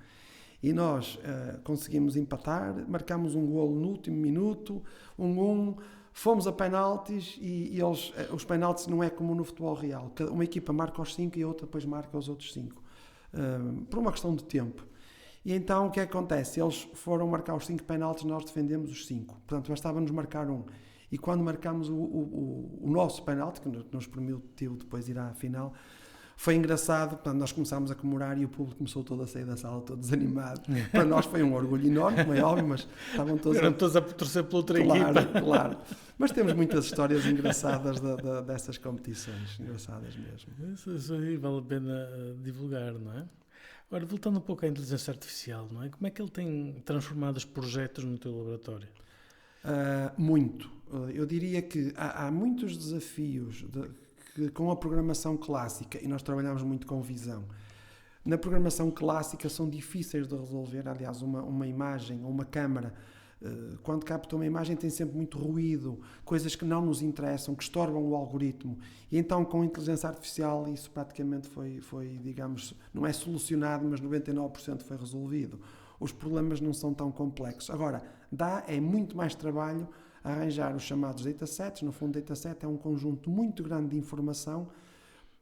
E nós conseguimos empatar, marcámos um golo no último minuto, 1-1, fomos a penaltis e os penaltis não é como no futebol real. Uma equipa marca os 5 e a outra depois marca os outros 5. Por uma questão de tempo. E então o que é que acontece? Eles foram marcar os 5 penaltis, nós defendemos os 5. Portanto, bastava-nos marcar um. E quando marcámos o nosso penalti, que nos permitiu depois ir à final, foi engraçado. Portanto, nós começámos a comemorar e o público começou todo a sair da sala, todo desanimado. Para nós foi um orgulho enorme, como é óbvio, mas estavam todos a torcer pela outra equipa. Claro. Mas temos muitas histórias engraçadas dessas competições, engraçadas mesmo. Isso aí vale a pena divulgar, não é? Agora, voltando um pouco à inteligência artificial, não é? Como é que ele tem transformado os projetos no teu laboratório? Muito. Eu diria que há muitos desafios com a programação clássica, e nós trabalhamos muito com visão. Na programação clássica são difíceis de resolver. Aliás, uma imagem ou uma câmara, quando capta uma imagem, tem sempre muito ruído, coisas que não nos interessam, que estorbam o algoritmo. E então, com a inteligência artificial, isso praticamente foi, digamos, não é solucionado, mas 99% foi resolvido. Os problemas não são tão complexos. Agora, é muito mais trabalho arranjar os chamados datasets. No fundo, dataset é um conjunto muito grande de informação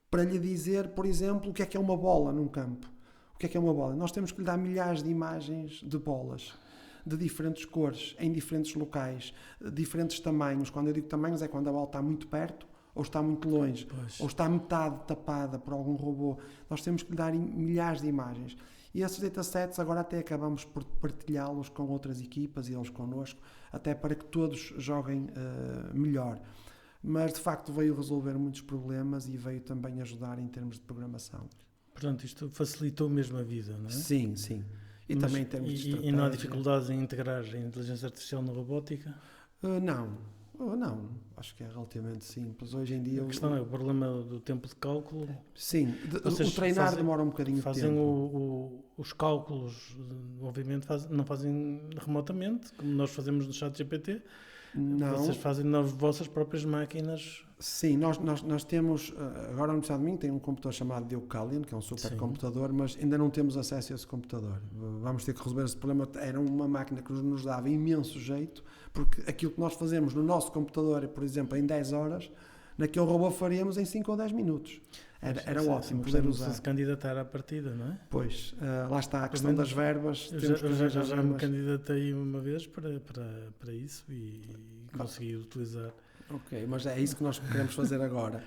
para lhe dizer, por exemplo, o que é uma bola num campo. O que é uma bola? Nós temos que lhe dar milhares de imagens de bolas, de diferentes cores, em diferentes locais, diferentes tamanhos. Quando eu digo tamanhos, é quando a bola está muito perto, ou está muito longe, ou está metade tapada por algum robô. Nós temos que lhe dar milhares de imagens. E esses datasets agora até acabamos por partilhá-los com outras equipas e eles connosco, até para que todos joguem melhor. Mas, de facto, veio resolver muitos problemas e veio também ajudar em termos de programação. Portanto, isto facilitou mesmo a vida, não é? Sim. E mas, também em termos de estratégia. E não há dificuldades em integrar a inteligência artificial na robótica? Não, acho que é relativamente simples. Hoje em dia... A questão é o problema do tempo de cálculo. Sim, o treinar demora um bocadinho de tempo. Fazem os cálculos, obviamente, não fazem remotamente, como nós fazemos no ChatGPT. Não. Vocês fazem nas vossas próprias máquinas? Sim, nós temos, agora a Universidade de Minho tem um computador chamado Deucalion, que é um supercomputador, mas ainda não temos acesso a esse computador. Vamos ter que resolver esse problema. Era uma máquina que nos dava imenso jeito, porque aquilo que nós fazemos no nosso computador, por exemplo, em 10 horas, naquele robô faríamos em 5 ou 10 minutos. Era ótimo poder usar. Se candidatar à partida, não é? Pois, lá está a questão das verbas. Eu já me candidatei uma vez para isso e consegui utilizar. Ok, mas é isso que nós queremos fazer agora.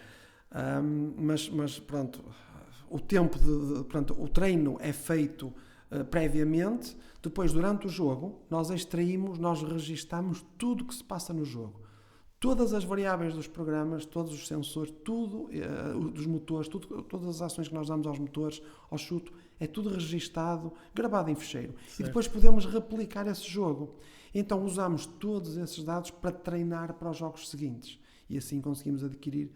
Mas pronto, o tempo o treino é feito previamente, depois durante o jogo nós registamos tudo o que se passa no jogo. Todas as variáveis dos programas, todos os sensores, tudo dos motores, todas as ações que nós damos aos motores, ao chute, é tudo registado, gravado em ficheiro. Certo. E depois podemos replicar esse jogo. Então usamos todos esses dados para treinar para os jogos seguintes. E assim conseguimos adquirir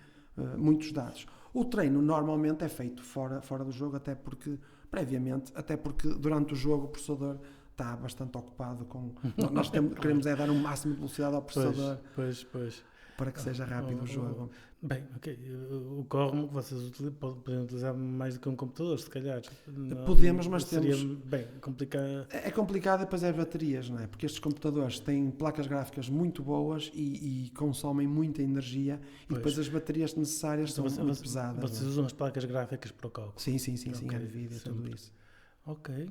muitos dados. O treino normalmente é feito fora do jogo, até porque durante o jogo o processador está bastante ocupado com... Nós queremos dar um máximo de velocidade ao processador. Pois. Para que seja rápido o jogo. Bem, ok. Ocorre-me que vocês podem utilizar mais do que um computador, se calhar. Podemos, mas seria bem complicado. É complicado, depois é baterias, não é? Porque estes computadores têm placas gráficas muito boas e consomem muita energia e depois as baterias necessárias são muito pesadas. Vocês usam as placas gráficas para o cálculo? Sim, NVIDIA, tudo isso. Ok.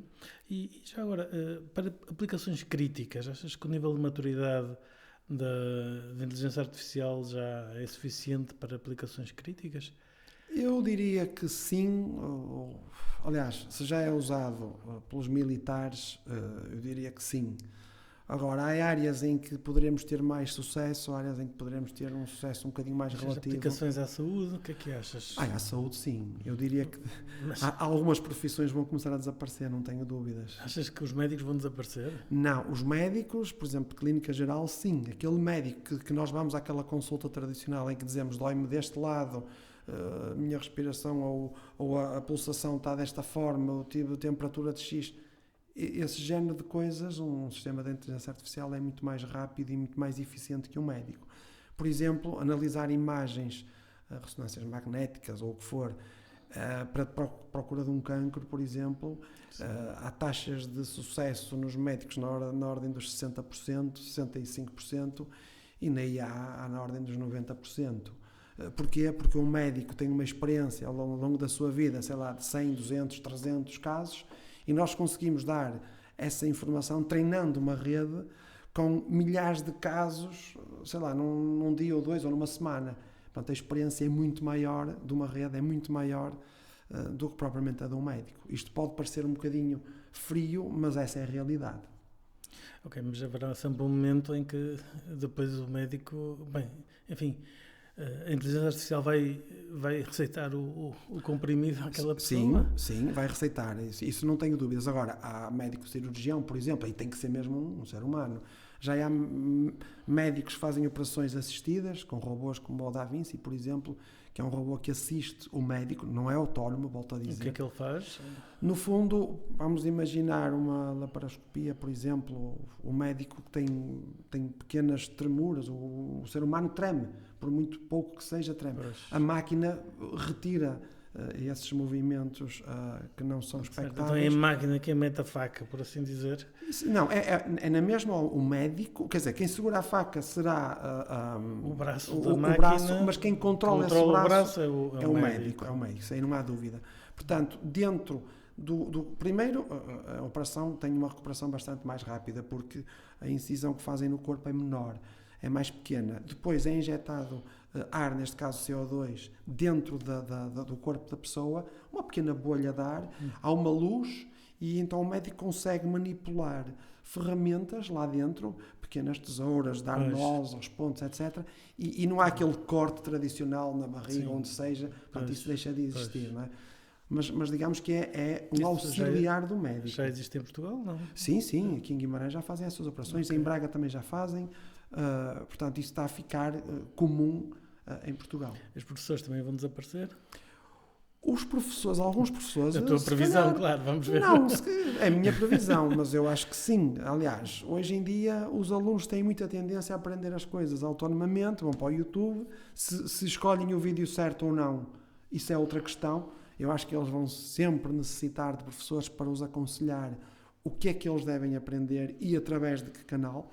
E já agora, para aplicações críticas, achas que o nível de maturidade da inteligência artificial já é suficiente para aplicações críticas? Eu diria que sim. Aliás, se já é usado pelos militares, eu diria que sim. Agora, há áreas em que poderemos ter mais sucesso, há áreas em que poderemos ter um sucesso um bocadinho mais As relativo. aplicações à saúde, o que é que achas? À saúde, sim. Eu diria que Mas algumas profissões vão começar a desaparecer, não tenho dúvidas. achas que os médicos vão desaparecer? Não, os médicos, por exemplo, de clínica geral, sim. Aquele médico que nós vamos àquela consulta tradicional em que dizemos dói-me deste lado, a minha respiração ou a pulsação está desta forma, eu tive temperatura de X. Esse género de coisas, um sistema de inteligência artificial é muito mais rápido e muito mais eficiente que um médico. Por exemplo, analisar imagens, ressonâncias magnéticas ou o que for, para procura de um cancro, por exemplo, há taxas de sucesso nos médicos na ordem dos 60%, 65% e na IA há na ordem dos 90%. Porquê? Porque um médico tem uma experiência ao longo da sua vida, sei lá, de 100, 200, 300 casos, e nós conseguimos dar essa informação treinando uma rede com milhares de casos, sei lá, num dia ou dois ou numa semana. Portanto, a experiência é muito maior de uma rede, é muito maior do que propriamente a de um médico. Isto pode parecer um bocadinho frio, mas essa é a realidade. Ok, mas haverá sempre um momento em que depois o médico, bem, enfim, a inteligência artificial vai receitar o comprimido àquela pessoa? Sim, vai receitar. Isso não tenho dúvidas. Agora, há médico cirurgião, por exemplo, aí tem que ser mesmo um ser humano. Já há médicos que fazem operações assistidas, com robôs como o Da Vinci, por exemplo, que é um robô que assiste o médico, não é autónomo, volto a dizer. O que é que ele faz? No fundo, vamos imaginar uma laparoscopia, por exemplo, o médico que tem pequenas tremuras, o ser humano treme, por muito pouco que seja, treme. Pois. A máquina retira esses movimentos que não são expectáveis. Então é a máquina que mete a faca, por assim dizer? Não, é na mesma o médico, quer dizer, quem segura a faca será o braço o da máquina, braço, mas quem controla esse braço é o médico. É o médico, isso aí não há dúvida. Portanto, dentro primeiro, a operação tem uma recuperação bastante mais rápida, porque a incisão que fazem no corpo é menor, é mais pequena. Depois é injetado ar, neste caso CO2, dentro do corpo da pessoa, uma pequena bolha de ar, há uma luz e então o médico consegue manipular ferramentas lá dentro, pequenas tesouras, dar nós aos pontos, etc. E não há aquele corte tradicional na barriga, onde seja, portanto isso deixa de existir, não é? Mas digamos que é um auxiliar do médico. Já existe em Portugal, não? Sim, aqui em Guimarães já fazem essas operações, em Braga também já fazem, portanto isso está a ficar comum em Portugal. Os professores também vão desaparecer? Alguns professores... A tua previsão, claro, vamos ver. Não, é a minha previsão, mas eu acho que sim. Aliás, hoje em dia os alunos têm muita tendência a aprender as coisas autonomamente, vão para o YouTube, se escolhem o vídeo certo ou não, isso é outra questão. Eu acho que eles vão sempre necessitar de professores para os aconselhar o que é que eles devem aprender e através de que canal.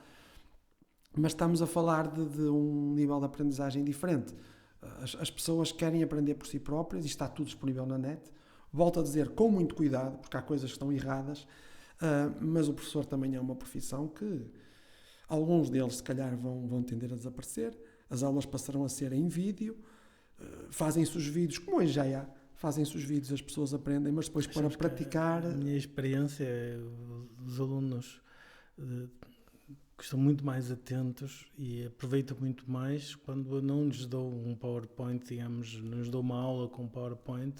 Mas estamos a falar de um nível de aprendizagem diferente. As pessoas querem aprender por si próprias e está tudo disponível na net. Volto a dizer, com muito cuidado, porque há coisas que estão erradas, mas o professor também é uma profissão que alguns deles, se calhar, vão tender a desaparecer. As aulas passarão a ser em vídeo, fazem-se os vídeos, como hoje já há, fazem-se os vídeos, as pessoas aprendem, mas depois para praticar... A minha experiência é os alunos que estão muito mais atentos e aproveitam muito mais quando eu não lhes dou um PowerPoint, digamos, não lhes dou uma aula com PowerPoint,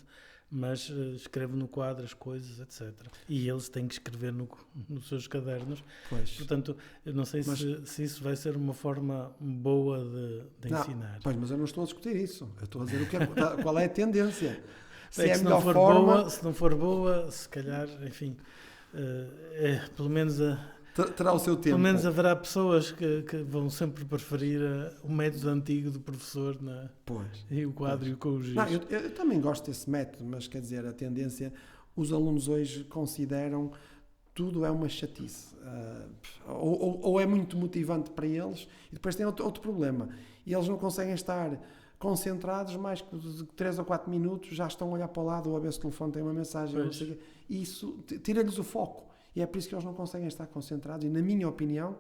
mas escrevo no quadro as coisas, etc. E eles têm que escrever nos seus cadernos. Pois. Portanto, eu não sei se isso vai ser uma forma boa de ensinar. Pois, mas eu não estou a discutir isso. Eu estou a dizer qual é a tendência. Se é a melhor forma... se não for boa, se calhar, enfim, pelo menos... terá o seu tempo. Pelo menos haverá pessoas que vão sempre preferir o método antigo do professor e o quadro e o com o giz. Não, eu também gosto desse método, mas quer dizer, a tendência, os alunos hoje consideram tudo é uma chatice. Ou é muito motivante para eles e depois tem outro problema. E eles não conseguem estar concentrados mais de 3 ou 4 minutos, já estão a olhar para o lado ou a ver se o telefone tem uma mensagem. E isso tira-lhes o foco. E é por isso que eles não conseguem estar concentrados e, na minha opinião,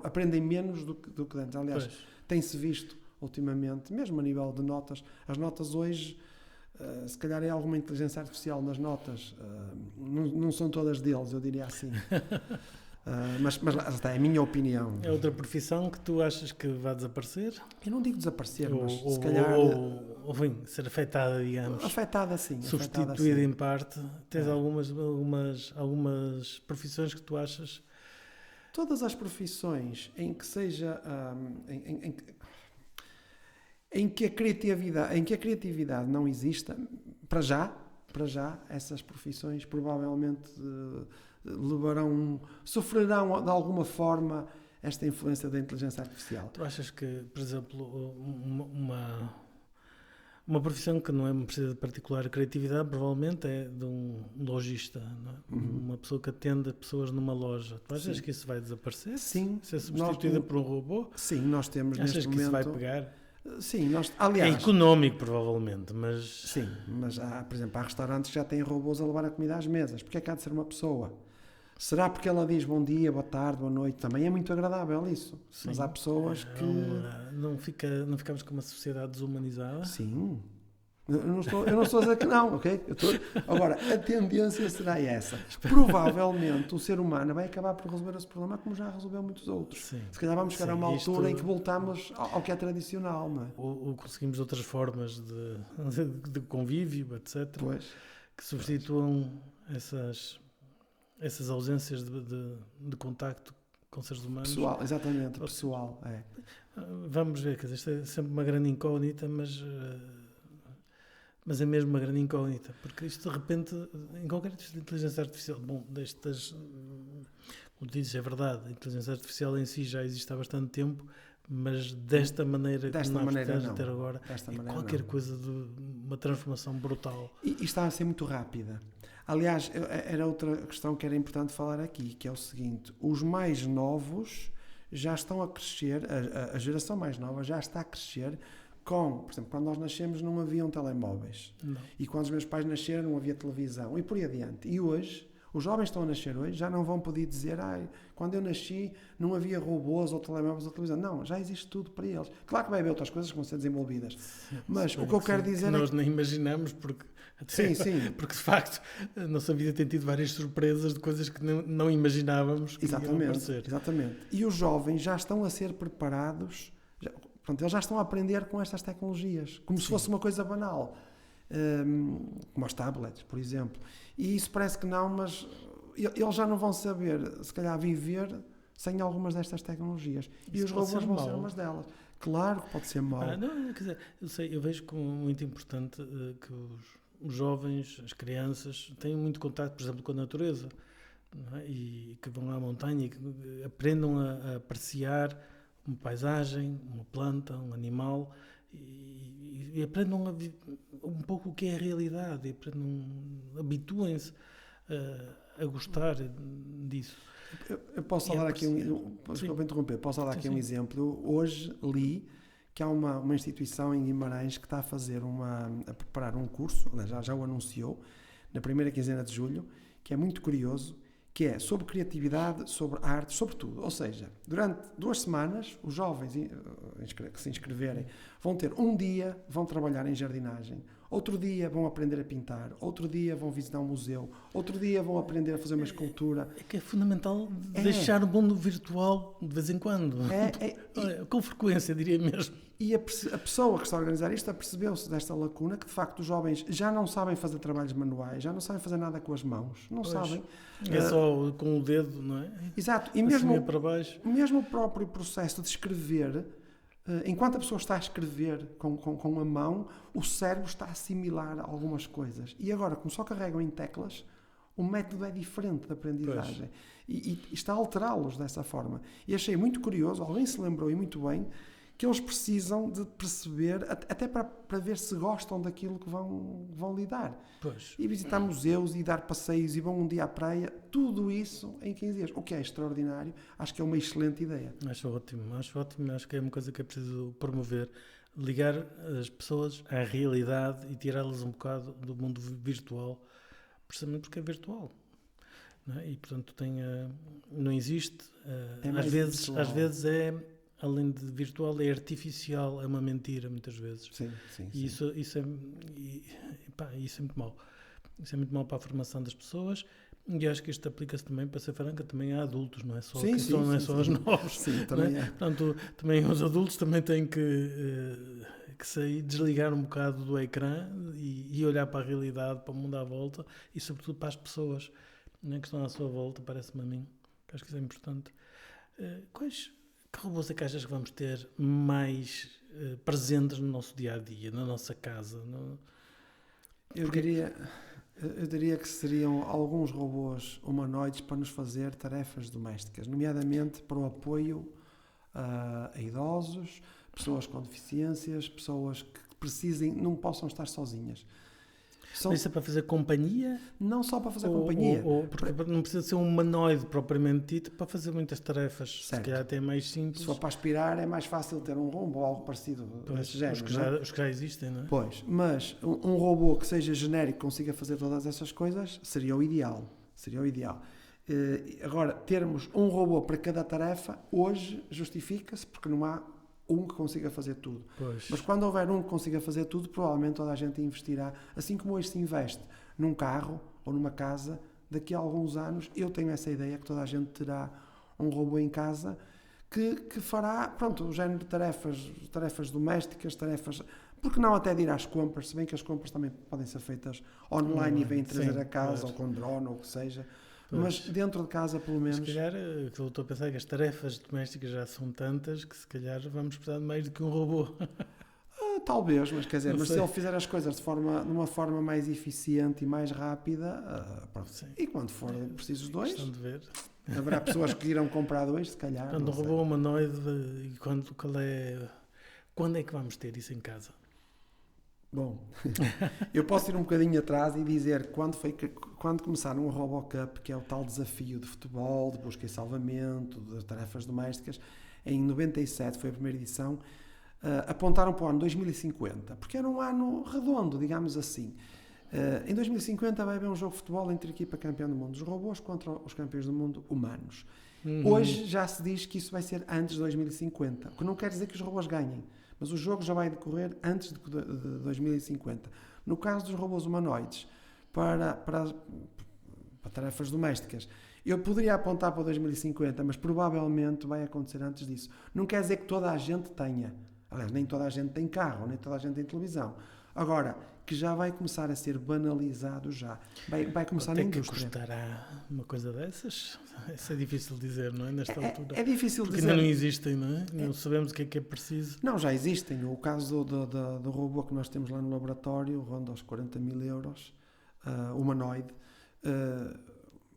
aprendem menos do que antes. Aliás, tem-se visto ultimamente, mesmo a nível de notas, as notas hoje, se calhar é alguma inteligência artificial nas notas, não são todas deles, eu diria assim. Mas lá está, é a minha opinião. É outra profissão que tu achas que vai desaparecer? Eu não digo desaparecer, mas Ou, se calhar... enfim, ser afetada, digamos. Afetada sim. Substituída em parte. Tens algumas profissões que tu achas... Todas as profissões em que seja... em que a criatividade não exista, para já, essas profissões provavelmente sofrerão de alguma forma esta influência da inteligência artificial. Tu achas que, por exemplo, uma profissão que não precisa de particular criatividade, provavelmente é de um lojista, não é? Uma pessoa que atende pessoas numa loja. Tu achas que isso vai desaparecer? Sim. Ser substituída por um robô? Sim, nós temos achas neste que momento... isso vai pegar? Sim, aliás... É económico, provavelmente, mas... Sim, mas por exemplo, há restaurantes que já têm robôs a levar a comida às mesas. Porquê é que há de ser uma pessoa? Será porque ela diz bom dia, boa tarde, boa noite? Também é muito agradável isso. Sim. Mas há pessoas que... Não ficamos com uma sociedade desumanizada? Sim. Eu não estou a dizer que não, ok? Agora, a tendência será essa. Provavelmente o ser humano vai acabar por resolver esse problema como já resolveu muitos outros. Sim. Se calhar vamos chegar a uma altura em que voltamos ao que é tradicional, não é? Ou conseguimos outras formas de convívio, etc. Pois. Que substituam essas ausências de contacto com seres humanos. Pessoal, exatamente, pessoal. É. Vamos ver, quer dizer, isto é sempre uma grande incógnita, mas é mesmo uma grande incógnita, porque isto de repente, em concreto, isto de inteligência artificial, como dizes, é verdade, a inteligência artificial em si já existe há bastante tempo, mas desta maneira que nós estamos a ter agora, qualquer coisa de uma transformação brutal. E está a ser muito rápida. Aliás, era outra questão que era importante falar aqui, que é o seguinte: os mais novos já estão a crescer, a geração mais nova já está a crescer por exemplo, quando nós nascemos não haviam telemóveis. Não. E quando os meus pais nasceram não havia televisão. E por aí adiante. E hoje, os jovens que estão a nascer hoje já não vão poder dizer quando eu nasci não havia robôs ou telemóveis ou televisão. Não, já existe tudo para eles. Claro que vai haver outras coisas que vão ser desenvolvidas. Mas o que eu quero dizer nós nem imaginamos, porque de facto a nossa vida tem tido várias surpresas de coisas que não imaginávamos que iam aparecer. Exatamente. E os jovens já estão a ser preparados... eles já estão a aprender com estas tecnologias, como se fosse uma coisa banal, como os tablets, por exemplo. E isso parece que não, mas eles já não vão saber, se calhar, viver sem algumas destas tecnologias. E os robôs vão ser umas delas. Claro que pode ser mau. Quer dizer, eu vejo como muito importante que os jovens, as crianças, tenham muito contato, por exemplo, com a natureza, não é? E que vão à montanha e que aprendam a apreciar uma paisagem, uma planta, um animal, e aprendam um pouco o que é a realidade, e habituem-se a gostar disso. Eu posso falar aqui um exemplo. Eu hoje li que há uma instituição em Guimarães que está a preparar um curso, já o anunciou, na primeira quinzena de julho, que é muito curioso, que é sobre criatividade, sobre arte, sobre tudo. Ou seja, durante 2 semanas, os jovens que se inscreverem vão ter um dia, vão trabalhar em jardinagem, outro dia vão aprender a pintar, outro dia vão visitar um museu, outro dia vão aprender a fazer uma escultura. É que é fundamental deixar o mundo virtual de vez em quando. Com frequência, diria mesmo. E a pessoa que está a organizar isto apercebeu-se desta lacuna, que de facto os jovens já não sabem fazer trabalhos manuais, já não sabem fazer nada com as mãos, sabem. É só com o dedo, não é? Exato. E para baixo. Mesmo o próprio processo de escrever, enquanto a pessoa está a escrever com a mão, o cérebro está a assimilar algumas coisas. E agora, como só carregam em teclas, o método é diferente de aprendizagem. E está a alterá-los dessa forma. E achei muito curioso, alguém se lembrou e muito bem, que eles precisam de perceber, até para ver se gostam daquilo que vão lidar. Pois. E visitar museus, e dar passeios, e vão um dia à praia, tudo isso em 15 dias. O que é extraordinário, acho que é uma excelente ideia. Acho ótimo, acho que é uma coisa que é preciso promover. Ligar as pessoas à realidade e tirá-las um bocado do mundo virtual, precisamente porque é virtual. Não é? E portanto não existe, às vezes é... Além de virtual, é artificial, é uma mentira, muitas vezes. Sim. E isso é muito mau. Isso é muito mau para a formação das pessoas E acho que isto aplica-se também, para ser franca, também a adultos, não é só, Sim, sim, não é sim, só sim. aos novos. Sim, também não é? é. Portanto, também os adultos também têm que sair, desligar um bocado do ecrã e olhar para a realidade, para o mundo à volta e sobretudo para as pessoas, não é, que estão à sua volta, parece-me a mim. Acho que isso é importante. Que robôs é que achas que vamos ter mais presentes no nosso dia-a-dia, na nossa casa? Eu diria que seriam alguns robôs humanoides para nos fazer tarefas domésticas, nomeadamente para o apoio a idosos, pessoas com deficiências, pessoas que precisem, não possam estar sozinhas. Mas isso é para fazer companhia? Não só para fazer companhia. Porque não precisa ser um humanoide propriamente dito para fazer muitas tarefas. Certo. Se calhar até é mais simples. Se for para aspirar, é mais fácil ter um rombo ou algo parecido desse género. Os que já existem, não é? Pois, mas um robô que seja genérico, consiga fazer todas essas coisas, seria o ideal. Seria o ideal. Agora, termos um robô para cada tarefa, hoje justifica-se porque não há um que consiga fazer tudo. Pois. Mas quando houver um que consiga fazer tudo, provavelmente toda a gente investirá, assim como hoje se investe num carro ou numa casa, daqui a alguns anos eu tenho essa ideia que toda a gente terá um robô em casa que fará, pronto, o género de tarefas domésticas, porque não até de ir às compras, se bem que as compras também podem ser feitas online e vêm trazer a casa, claro. ou com drone ou o que seja. Pois. Mas dentro de casa, pelo menos... Se calhar, eu estou a pensar que as tarefas domésticas já são tantas que se calhar vamos precisar de mais do que um robô. Talvez, mas quer dizer, Não mas sei. se ele fizer as coisas de uma forma mais eficiente e mais rápida, pronto. E quando for preciso dois, Questão de ver. haverá pessoas que irão comprar dois, se calhar. Portanto, um robô humanoide, e quando é que vamos ter isso em casa? Bom, eu posso ir um bocadinho atrás e dizer quando começaram o RoboCup, que é o tal desafio de futebol, de busca e salvamento, de tarefas domésticas, em 97 foi a primeira edição, apontaram para o ano 2050, porque era um ano redondo, digamos assim. Em 2050 vai haver um jogo de futebol entre a equipa campeã do mundo dos robôs contra os campeões do mundo humanos. Hoje já se diz que isso vai ser antes de 2050, o que não quer dizer que os robôs ganhem. Mas o jogo já vai decorrer antes de 2050. No caso dos robôs humanoides, para tarefas domésticas, eu poderia apontar para 2050, mas provavelmente vai acontecer antes disso. Não quer dizer que toda a gente tenha. Aliás, nem toda a gente tem carro, nem toda a gente tem televisão. Agora, que já vai começar a ser banalizado já. Vai começar na indústria. Até que custará uma coisa dessas? Isso é difícil dizer, não é? Nesta altura. É difícil porque dizer. Ainda não existem, não é? Não sabemos o que é preciso. Não, já existem. O caso do robô que nós temos lá no laboratório ronda aos 40 mil euros, humanoide.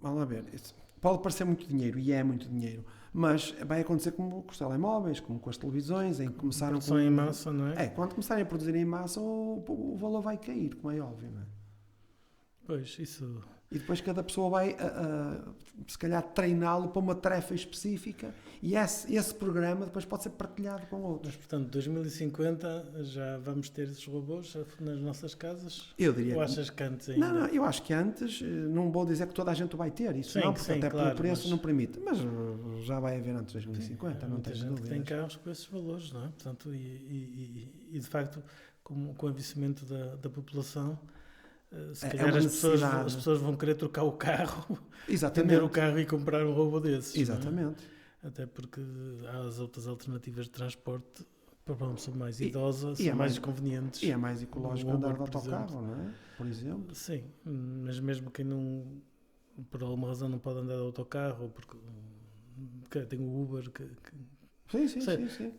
Vamos lá ver. Isso pode parecer muito dinheiro, e é muito dinheiro. Mas vai acontecer como com os telemóveis, como com as televisões, em que começaram Produção em massa, não é? Quando começarem a produzir em massa, o valor vai cair, como é óbvio, não é? Pois, isso... E depois cada pessoa vai, se calhar, treiná-lo para uma tarefa específica e esse programa depois pode ser partilhado com outros. Mas, portanto, 2050 já vamos ter esses robôs nas nossas casas? Eu diria Ou achas que antes ainda? Não, eu acho que antes, não vou dizer que toda a gente o vai ter, isso sim, não, porque sim, até claro, pelo preço mas... não permite, mas já vai haver antes de 2050, não tenho gente dúvidas. Que tem carros com esses valores, não é? Portanto, e de facto, com o envelhecimento da população, se calhar as pessoas vão querer trocar o carro, vender o carro e comprar um robô desses. Exatamente. Até porque há as outras alternativas de transporte para uma pessoa mais idosa, são mais convenientes. E é mais ecológico andar de autocarro, não é? Por exemplo. Sim, mas mesmo quem não, por alguma razão, não pode andar de autocarro, ou porque tem o Uber. Sim.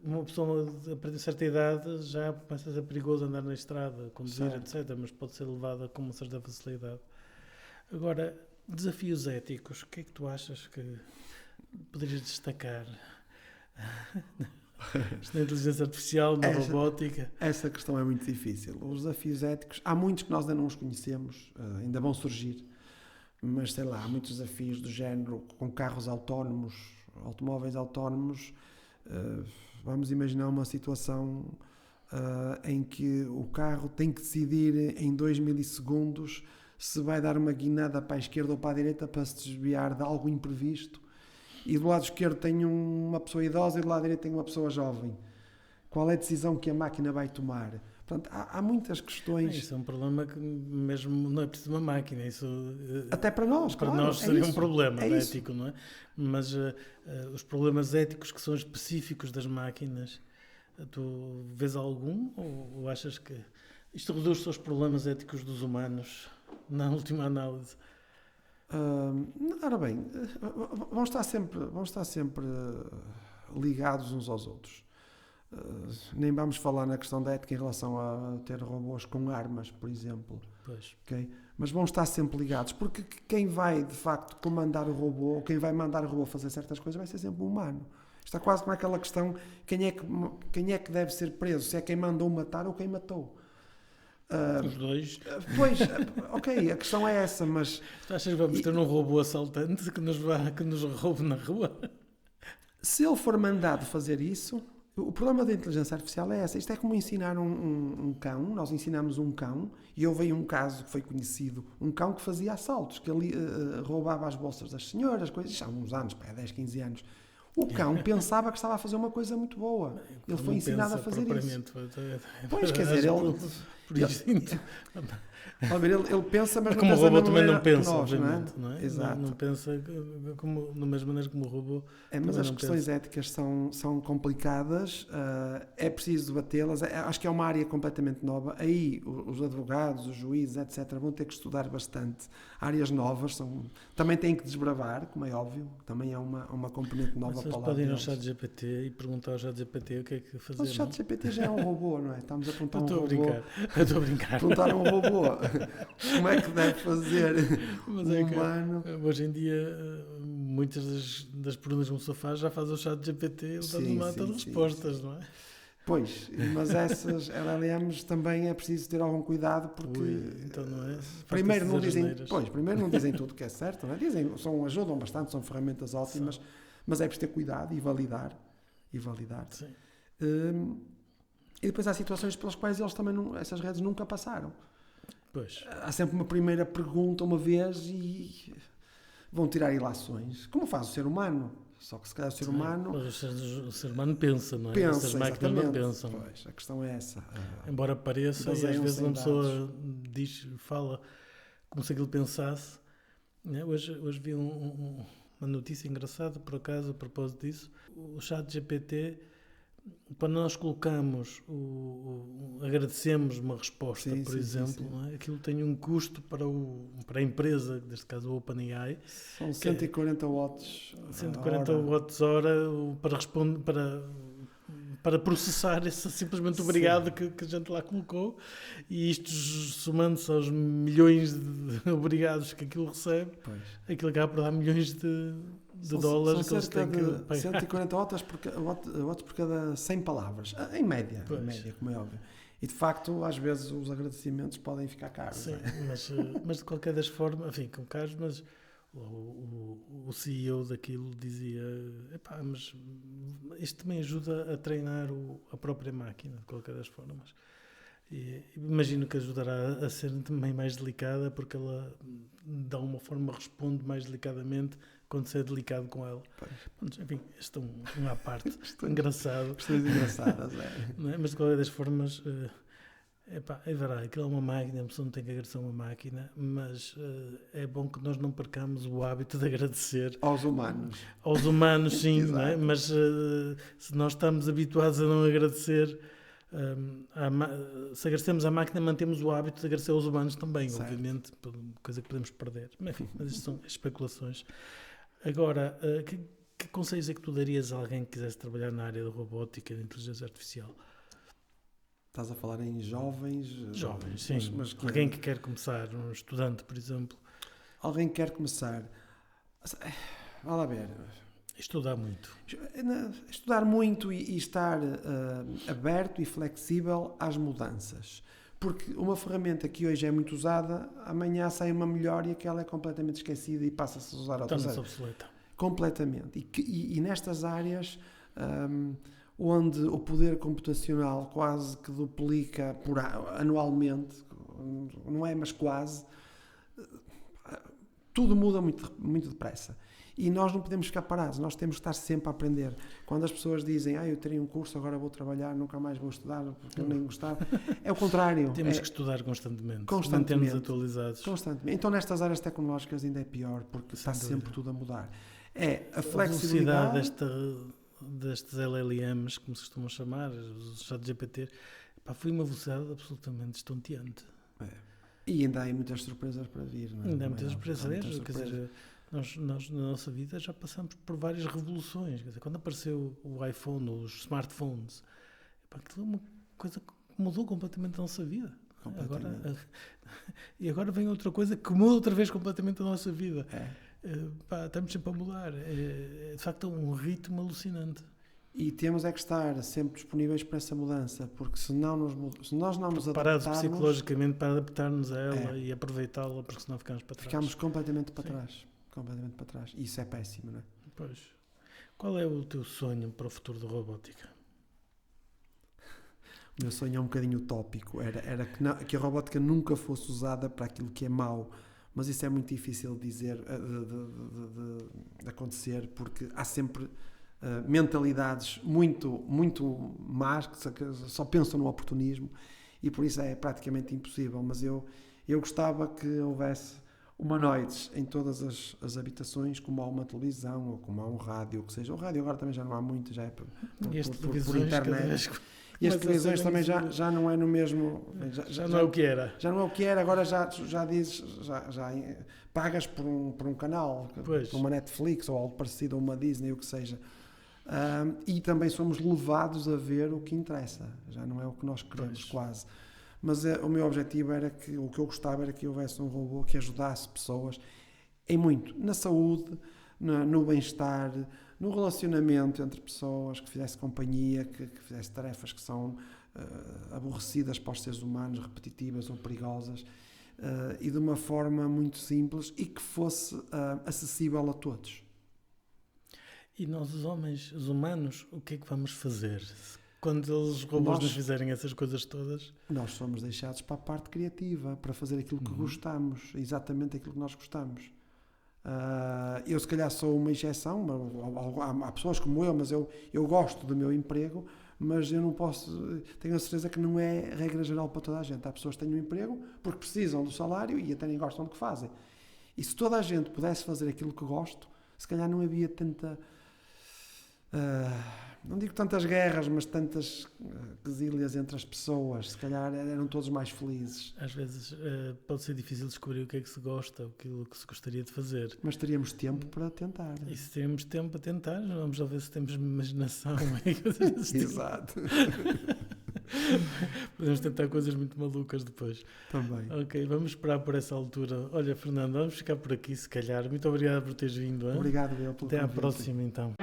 Uma pessoa a partir de certa idade já começa a ser perigoso andar na estrada, conduzir, certo. etc. Mas pode ser levada com uma certa facilidade. Agora, desafios éticos, o que é que tu achas que poderias destacar? Na inteligência artificial, na robótica? Essa questão é muito difícil. Os desafios éticos, há muitos que nós ainda não os conhecemos, ainda vão surgir, mas sei lá, há muitos desafios do género com carros autónomos, automóveis autónomos. Vamos imaginar uma situação em que o carro tem que decidir em 2 milissegundos se vai dar uma guinada para a esquerda ou para a direita para se desviar de algo imprevisto, e do lado esquerdo tem uma pessoa idosa e do lado direito tem uma pessoa jovem. Qual é a decisão que a máquina vai tomar? Portanto, há muitas questões. Isso é um problema que mesmo não é preciso uma máquina. Isso, até para nós, para claro, nós seria um problema é ético, não é? Mas os problemas éticos que são específicos das máquinas, tu vês algum ou achas que isto reduz-se aos problemas éticos dos humanos na última análise? Ora bem, vamos estar sempre ligados uns aos outros. Nem vamos falar na questão da ética em relação a ter robôs com armas, por exemplo. Pois. Okay? Mas vão estar sempre ligados, porque quem vai de facto comandar o robô, ou quem vai mandar o robô fazer certas coisas, vai ser sempre o humano. Está quase como aquela questão: quem é que deve ser preso? Se é quem mandou matar ou quem matou? Os dois. Pois, ok, a questão é essa, mas... Tu achas que vamos ter um robô assaltante que nos roube na rua? Se ele for mandado fazer isso, o problema da inteligência artificial é essa. Isto é como ensinar um cão. Nós ensinamos um cão, e houve aí um caso que foi conhecido, um cão que fazia assaltos, que ele roubava as bolsas das senhoras, coisas, já há uns anos, 10, 15 anos. O cão pensava que estava a fazer uma coisa muito boa. Ele foi ensinado a fazer isso. Pois, quer dizer, ele pensa, mas como não pensa o robô também não pensa, nós, obviamente, não é? Exato. Não pensa da mesma maneira como o robô. Mas as questões éticas são complicadas, é preciso debatê-las. Acho que é uma área completamente nova. Aí os advogados, os juízes, etc., vão ter que estudar bastante. Áreas novas também têm que desbravar, como é óbvio. Também é uma componente nova para lá. Podem ir ao ChatGPT e perguntar ao ChatGPT o que é que fazer. Mas o ChatGPT já é um robô, não é? Estamos a perguntar Estou a brincar. Perguntar a um robô como é que deve fazer humano. Hoje em dia, muitas das perguntas que uma pessoa faz já faz o ChatGPT, ele dá uma mata de respostas, não é? Pois, mas essas LLMs também é preciso ter algum cuidado, porque então não é? primeiro não dizem tudo que é certo, não é? Ajudam bastante, são ferramentas ótimas, mas é preciso ter cuidado e validar. Sim. E depois há situações pelas quais essas redes nunca passaram. Pois. Há sempre uma primeira pergunta uma vez e vão tirar ilações, como faz o ser humano. Só que se calhar o ser humano... Mas o ser humano pensa, não é? Pensa, essas máquinas não pensam. Pois, a questão é essa. Embora pareça, e às vezes uma pessoa fala como se aquilo pensasse. Né? Hoje vi uma notícia engraçada, por acaso, a propósito disso. O ChatGPT, quando nós colocamos, agradecemos uma resposta, por exemplo, não é? Aquilo tem um custo para a empresa, neste caso o OpenAI. São 140 watts. 140 watts hora para responder, para processar simplesmente obrigado que a gente lá colocou, e isto somando-se aos milhões de obrigados que aquilo recebe, aquilo acaba por dar milhões de dólares que eles têm que pagar. 140 watts por cada 100 palavras, em média, como é óbvio. E de facto, às vezes os agradecimentos podem ficar caros. Sim, mas de qualquer das formas, enfim, com caros, mas o CEO daquilo dizia: mas isto também ajuda a treinar a própria máquina, de qualquer das formas. E imagino que ajudará a ser também mais delicada, porque ela de alguma forma responde mais delicadamente quando se é delicado com ela. Enfim, isto é uma parte engraçado. Questões engraçadas, não é? Mas de qualquer das formas, é verdade, aquilo é uma máquina, a pessoa não tem que agradecer uma máquina, mas é bom que nós não percamos o hábito de agradecer. Aos humanos. Aos humanos, sim, não é? Mas se nós estamos habituados a não agradecer, se agradecemos à máquina, mantemos o hábito de agradecer aos humanos também, certo. Obviamente, coisa que podemos perder. Enfim, mas isto são especulações. Agora, que conselhos é que tu darias a alguém que quisesse trabalhar na área da robótica e da inteligência artificial? Estás a falar em jovens? Jovens, sim. Mas alguém que quer começar, um estudante, por exemplo. Alguém que quer começar. Vá lá ver. Estudar muito. Estudar muito e estar aberto e flexível às mudanças. Porque uma ferramenta que hoje é muito usada, amanhã sai uma melhor e aquela é completamente esquecida e passa-se a usar outra. Torna-se obsoleta. Completamente. E nestas áreas onde o poder computacional quase que duplica anualmente, não é, mas quase, tudo muda muito, muito depressa. E nós não podemos ficar parados, nós temos que estar sempre a aprender. Quando as pessoas dizem, eu terei um curso, agora vou trabalhar, nunca mais vou estudar, porque eu nem gostava, é o contrário. Temos que estudar constantemente, constantemente, manter-nos atualizados. Constantemente. Então nestas áreas tecnológicas ainda é pior, porque está sempre tudo a mudar. A flexibilidade destes LLMs, como se costumam chamar, os chat GPT, foi uma velocidade absolutamente estonteante. E ainda há muitas surpresas para vir. Não é? Ainda há muitas surpresas. Quer dizer, nós, na nossa vida, já passamos por várias revoluções. Quer dizer, quando apareceu o iPhone, os smartphones, aquilo é uma coisa que mudou completamente a nossa vida. E agora vem outra coisa que muda outra vez completamente a nossa vida. Estamos sempre a mudar. De facto, é um ritmo alucinante. E temos é que estar sempre disponíveis para essa mudança, porque se nós não nos adaptarmos... Parados psicologicamente para adaptarmos a ela e aproveitá-la, porque senão ficamos para trás. Ficamos completamente para trás. Completamente para trás. E isso é péssimo, não é? Pois. Qual é o teu sonho para o futuro da robótica? O meu sonho é um bocadinho utópico. Era que a robótica nunca fosse usada para aquilo que é mau. Mas isso é muito difícil de dizer, de acontecer, porque há sempre mentalidades muito, muito más, que só pensam no oportunismo, e por isso é praticamente impossível. Mas eu gostava que houvesse humanoides em todas as habitações, como há uma televisão, ou como há um rádio, ou que seja. O rádio agora também já não há muito, já é por internet. E as televisões também já não é no mesmo... Já não é o que era. Já não é o que era, agora já dizes, já pagas por um canal, por uma Netflix ou algo parecido, ou uma Disney, o que seja. E também somos levados a ver o que interessa. Já não é o que nós queremos, quase. Mas o meu objetivo o que eu gostava era que houvesse um robô que ajudasse pessoas em muito, na saúde, no bem-estar, no relacionamento entre pessoas, que fizesse companhia, que fizesse tarefas que são aborrecidas para os seres humanos, repetitivas ou perigosas, e de uma forma muito simples e que fosse acessível a todos. E nós, os homens, os humanos, o que é que vamos fazer? Quando os robôs nos fizerem essas coisas todas? Nós somos deixados para a parte criativa, para fazer aquilo que gostamos, exatamente aquilo que nós gostamos. Eu se calhar sou uma exceção, há pessoas como eu, mas eu gosto do meu emprego, mas eu não posso, tenho a certeza que não é regra geral para toda a gente. Há pessoas que têm um emprego porque precisam do salário e até nem gostam do que fazem. E se toda a gente pudesse fazer aquilo que gosto, se calhar não havia tanta... não digo tantas guerras, mas tantas quesílias entre as pessoas. Se calhar eram todos mais felizes. Às vezes pode ser difícil descobrir o que é que se gosta, aquilo que se gostaria de fazer. Mas teríamos tempo para tentar. E se temos tempo para tentar, vamos lá ver se temos imaginação. Exato. Podemos tentar coisas muito malucas depois. Também. Ok, vamos esperar por essa altura. Olha, Fernando, vamos ficar por aqui se calhar. Muito obrigado por teres vindo. Obrigado, eu, pelo Até convite. À próxima, então.